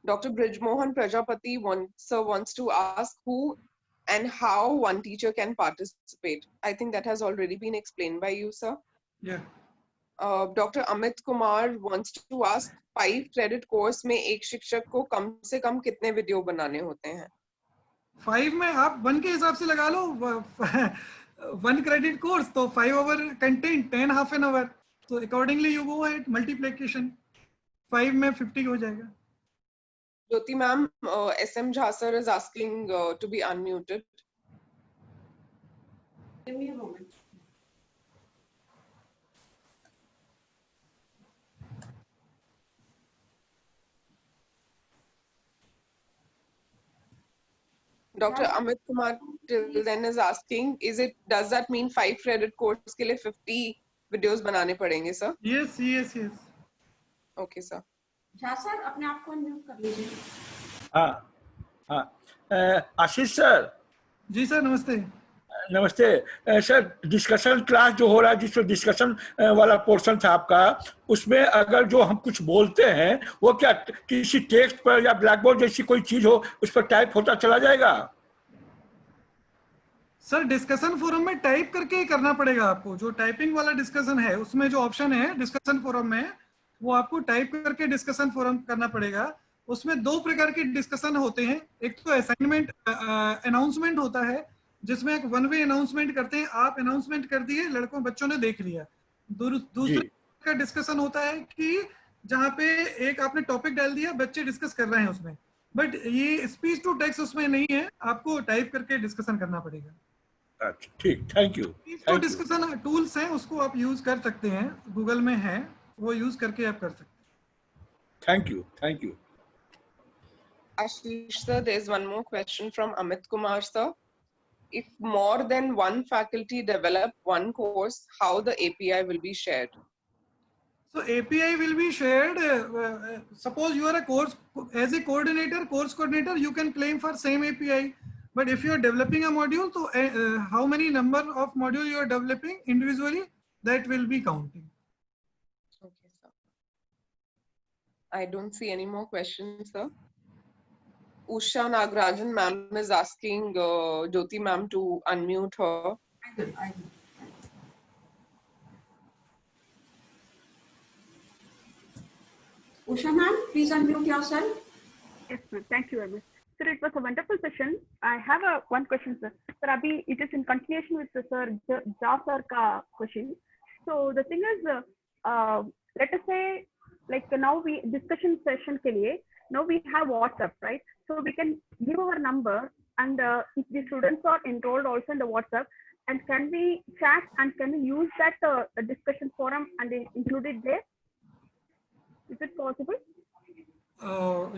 Dr. Brijmohan Prajapati wants to ask who and how one teacher can participate. I think that has already been explained by you, sir. Yeah. Dr. Amit Kumar wants to ask 5 credit course में एक शिक्षक को कम से कम कितने video बनाने होते हैं? 5 में आप 1 के हिसाब से लगा लो 1 credit course तो 5 hour content 10 half an hour. So accordingly you go ahead multiplication 5 में 50 हो जाएगा. Jyoti ma'am, SM Jha sir is asking to be unmuted. Give me a moment. Dr. Amit Kumar till then is asking, does that mean 5 credit course के लिए 50 videos बनाने पड़ेंगे, sir? Yes. Okay, sir. Jha sir अपने आप को unmute कर लीजिए. हाँ आशीष सर जी सर नमस्ते. नमस्ते सर. डिस्कशन क्लास जो हो रहा है जिसमें डिस्कशन वाला पोर्शन था आपका, उसमें अगर जो हम कुछ बोलते हैं वो क्या किसी टेक्स्ट पर या ब्लैक बोर्ड जैसी कोई चीज हो उस पर टाइप होता चला जाएगा? सर डिस्कशन फोरम में टाइप करके ही करना पड़ेगा आपको. जो टाइपिंग वाला डिस्कशन है उसमें जो ऑप्शन है डिस्कशन फोरम में वो आपको टाइप करके डिस्कशन फोरम करना पड़ेगा. उसमें 2 प्रकार के डिस्कशन होते हैं. एक तो असाइनमेंट अनाउंसमेंट होता है जिसमें एक 1 वे अनाउंसमेंट करते हैं. आप अनाउंसमेंट कर दिए, लड़कों बच्चों ने देख लिया. दूसरा का डिस्कशन होता है कि जहाँ पे एक आपने टॉपिक डाल दिया, बच्चे डिस्कस कर रहे हैं उसमें. बट ये स्पीच टू टेक्स्ट उसमें नहीं है, आपको टाइप करके डिस्कशन करना पड़ेगा. अच्छा ठीक, थैंक यू. तो डिस्कशन टूल्स हैं उसको आप यूज कर सकते हैं, गूगल में है, वो यूज करके आप कर सकते हैं. Thank you. Ashish sir, there is one more question from Amit Kumar sir. If more than one faculty develop one course, how the API will be shared? So API will be shared. Suppose you are a course as a coordinator, course coordinator, you can claim for same API. But if you are developing a module, so how many number of module you are developing individually, that will be counting. Okay, sir. I don't see any more questions, sir. Usha Nagarajan ma'am is asking Jyoti ma'am to unmute her. I will. Usha ma'am, please unmute yourself. Yes, ma'am. Thank you very much. Sir, it was a wonderful session. I have one question, sir. Sir, Abhi, it is in continuation with the sir Jha sir ka question. So the thing is, let us say, like now we discussion session ke liye, now we have WhatsApp, right? So we can give our number, and if the students are enrolled also in the WhatsApp, and can we chat and can we use that discussion forum and include it there? Is it possible?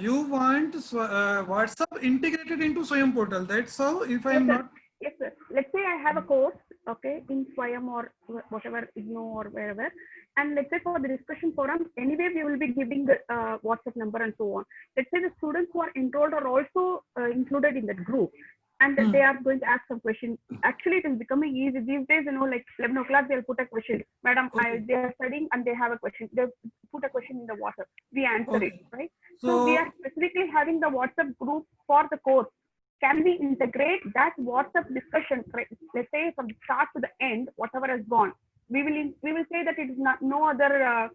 You want WhatsApp integrated into Swayam portal. That's how, if I'm Yes, sir. not. Yes, sir. Let's say I have a course, okay, in Swayam or whatever, IGNO or wherever. And let's say for the discussion forum, anyway, we will be giving the WhatsApp number and so on. Let's say the students who are enrolled are also included in that group. And they are going to ask some question. Actually, it is becoming easy these days. You know, like 11 o'clock, they'll put a question. Madam, they are studying and they have a question. They put a question in the WhatsApp. We answer it, right? So we are specifically having the WhatsApp group for the course. Can we integrate that WhatsApp discussion? Right? Let's say from the start to the end, whatever has gone, we will say that it is not, no other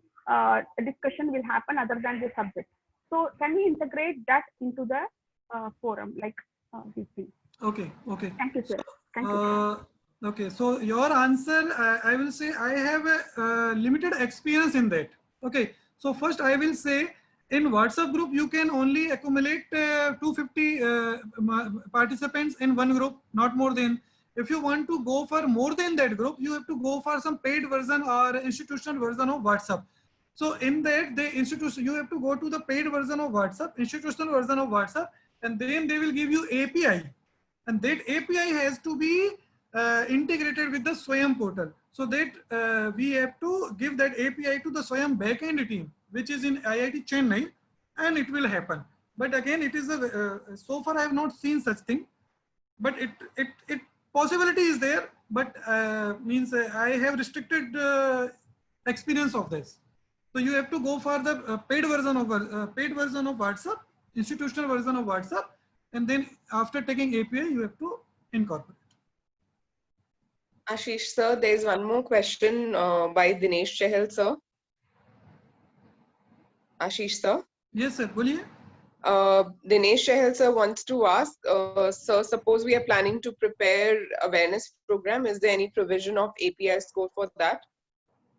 discussion will happen other than the subject. So can we integrate that into the forum, like these things? Okay. Thank you, sir. Thank you. Okay, so your answer, I will say I have a limited experience in that. Okay, so first I will say in WhatsApp group, you can only accumulate 250 participants in one group, not more than. If you want to go for more than that group, you have to go for some paid version or institutional version of WhatsApp. So in that, the institution, you have to go to the paid version of WhatsApp, institutional version of WhatsApp, and then they will give you API. And that API has to be integrated with the Swayam portal. so that we have to give that API to the Swayam backend team, which is in IIT Chennai, and it will happen. But again, it is a so far I have not seen such thing, but it possibility is there. But means I have restricted experience of this. So you have to go for the paid version of WhatsApp, institutional version of WhatsApp, and then after taking API, you have to incorporate. Ashish sir, there is one more question by Dinesh Chahal sir. Ashish sir. Yes, sir. Boliye. Dinesh Chahal sir wants to ask, sir, suppose we are planning to prepare awareness program. Is there any provision of API score for that?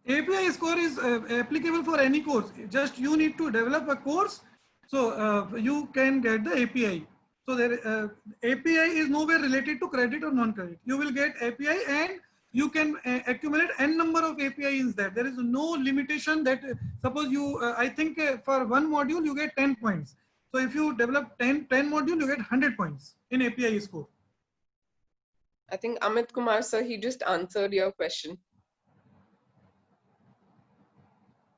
API score is applicable for any course. Just you need to develop a course, so you can get the API. So there, API is nowhere related to credit or non-credit. You will get API and you can accumulate n number of APIs there. There is no limitation that suppose you, I think for one module you get 10 points. So if you develop 10 module, you get 100 points in API score. I think Amit Kumar sir, he just answered your question.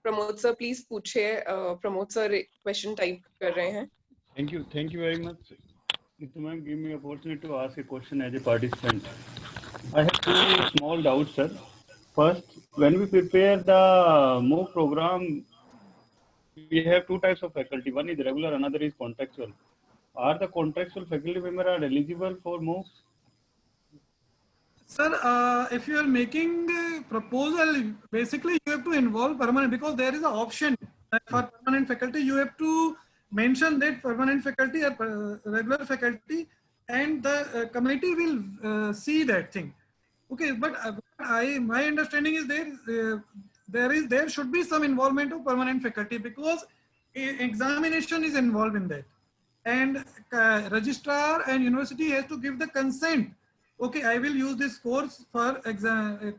Pramod sir, please पूछिए. Pramod sir question type कर रहे हैं. Thank you very much. Neetu ma'am, give me opportunity to ask a question as a participant. I have two small doubts, sir. First, when we prepare the MOOC program, we have two types of faculty. One is regular, another is contractual. Are the contractual faculty members are eligible for MOOCs? Sir, if you are making a proposal, basically you have to involve permanent, because there is an option for permanent faculty. You have to mention that permanent faculty or regular faculty, and the committee will see that thing. Okay, but my understanding is there should be some involvement of permanent faculty, because examination is involved in that, and registrar and university has to give the consent. Okay, I will use this course for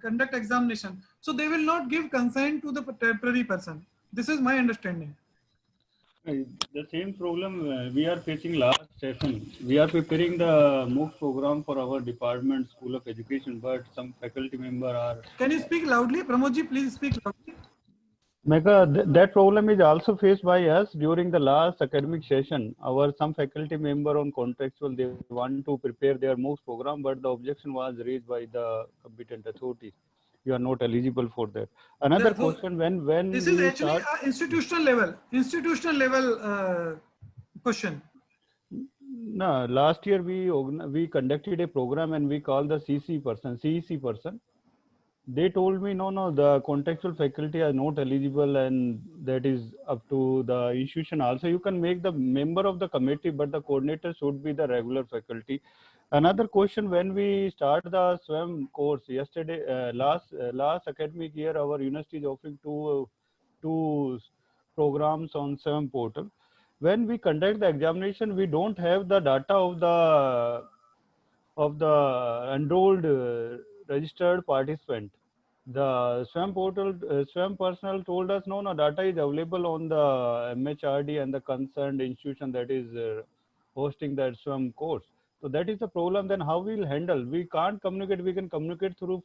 conduct examination. So they will not give consent to the temporary person. This is my understanding. The same problem we are facing last session. We are preparing the MOOC program for our department, School of Education, but some faculty member are... Can you speak loudly? Pramodji, please speak loudly. Mega, that problem is also faced by us during the last academic session. Our some faculty member on contractual, they want to prepare their MOOC program, but the objection was raised by the competent authorities. You are not eligible for that. Another question, when this is actually institutional level question. No, last year we conducted a program and we called the CEC person. They told me, no, the contractual faculty are not eligible, and that is up to the institution. Also, you can make the member of the committee, but the coordinator should be the regular faculty. Another question, when we start the SWAYAM course yesterday, last academic year, our university is offering two programs on SWAYAM portal. When we conduct the examination, we don't have the data of the enrolled registered participant. The SWAYAM portal, SWAYAM personnel told us, no, data is available on the MHRD and the concerned institution that is hosting that SWAYAM course. So that is the problem. Then how we will handle? We can't communicate. We can communicate through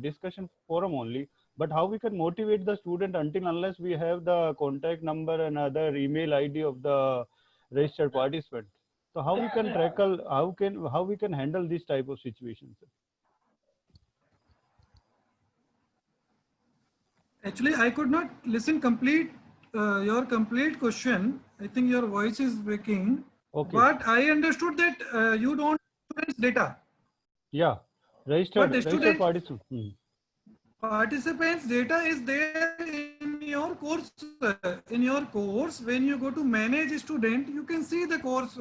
discussion forum only. But how we can motivate the student unless we have the contact number and other email ID of the registered participant? So how we can tackle? How we can handle this type of situations? Actually, I could not listen your complete question. I think your voice is breaking. Okay. But I understood that you don't students data. Yeah, registered participant. Participants data is there in your course. In your course, when you go to manage student, you can see the course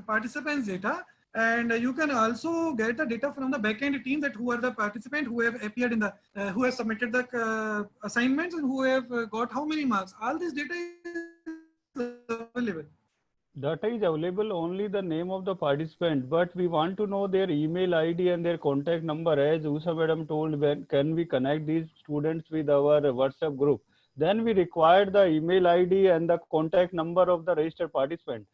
participants data. And you can also get the data from the backend team, that who are the participants who have appeared in the, who have submitted the assignments and who have got how many marks. All this data is available. Data is available, only the name of the participant, but we want to know their email ID and their contact number. As Usha madam told, when can we connect these students with our WhatsApp group? Then we require the email ID and the contact number of the registered participant.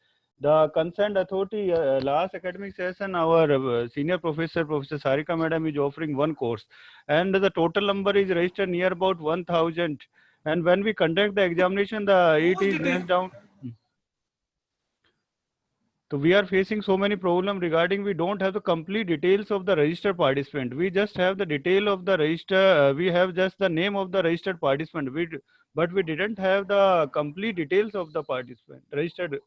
The concerned authority, last academic session, our senior professor, Professor Sarika Madam, is offering one course, and the total number is registered near about 1,000. And when we conduct the examination, it is nailed down. So we are facing so many problems regarding we don't have the complete details of the registered participant. We just have the detail of the register. We have just the name of the registered participant. But we didn't have the complete details of the participant, registered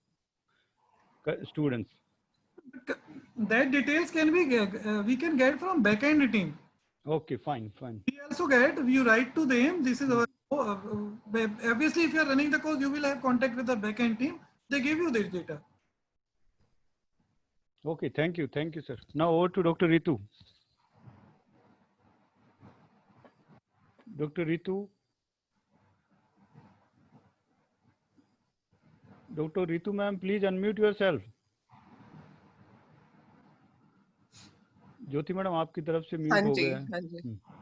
students. That details can be we can get from backend team. Okay, fine. We also get, you write to them. This is our obviously if you are running the course, you will have contact with the backend team. They give you this data. Okay, thank you, sir. Now over to Dr. Ritu. Dr. Ritu. Dr. Ritu ma'am, please unmute yourself. Jyoti madam आपकी तरफ से mute हो गया है.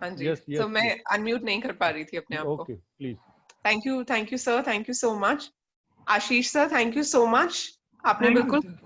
हाँ जी. So मैं unmute नहीं कर पा रही थी अपने आप को. Okay, please. Thank you sir. Thank you so much. Ashish sir, thank you so much. आपने बिल्कुल.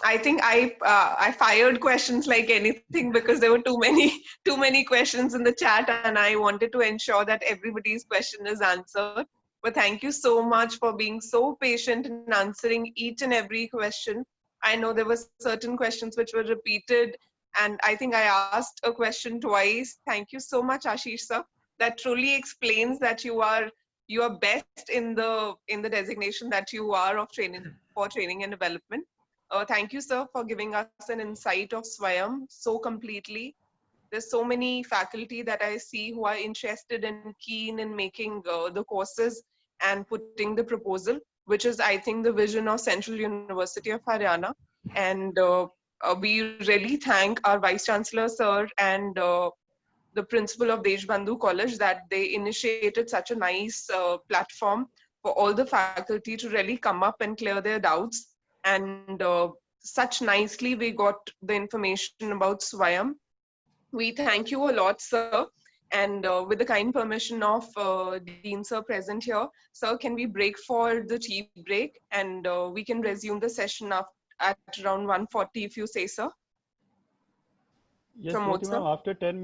I think I fired questions like anything because there were too many questions in the chat, and I wanted to ensure that everybody's question is answered. But thank you so much for being so patient in answering each and every question. I know there were certain questions which were repeated, and I think I asked a question twice. Thank you so much, Ashish sir. That truly explains that you are best in the designation that you are of training and development. Thank you, sir, for giving us an insight of SWAYAM so completely. There's so many faculty that I see who are interested and keen in making the courses and putting the proposal, which is, I think, the vision of Central University of Haryana. And we really thank our Vice Chancellor, sir, and the principal of Deshbandhu College that they initiated such a nice platform for all the faculty to really come up and clear their doubts. And such nicely we got the information about SWAYAM. We thank you a lot, sir. And with the kind permission of Dean sir present here, sir, can we break for the tea break, and we can resume the session at around 1:40 if you say, sir. Yes, after 10 minutes.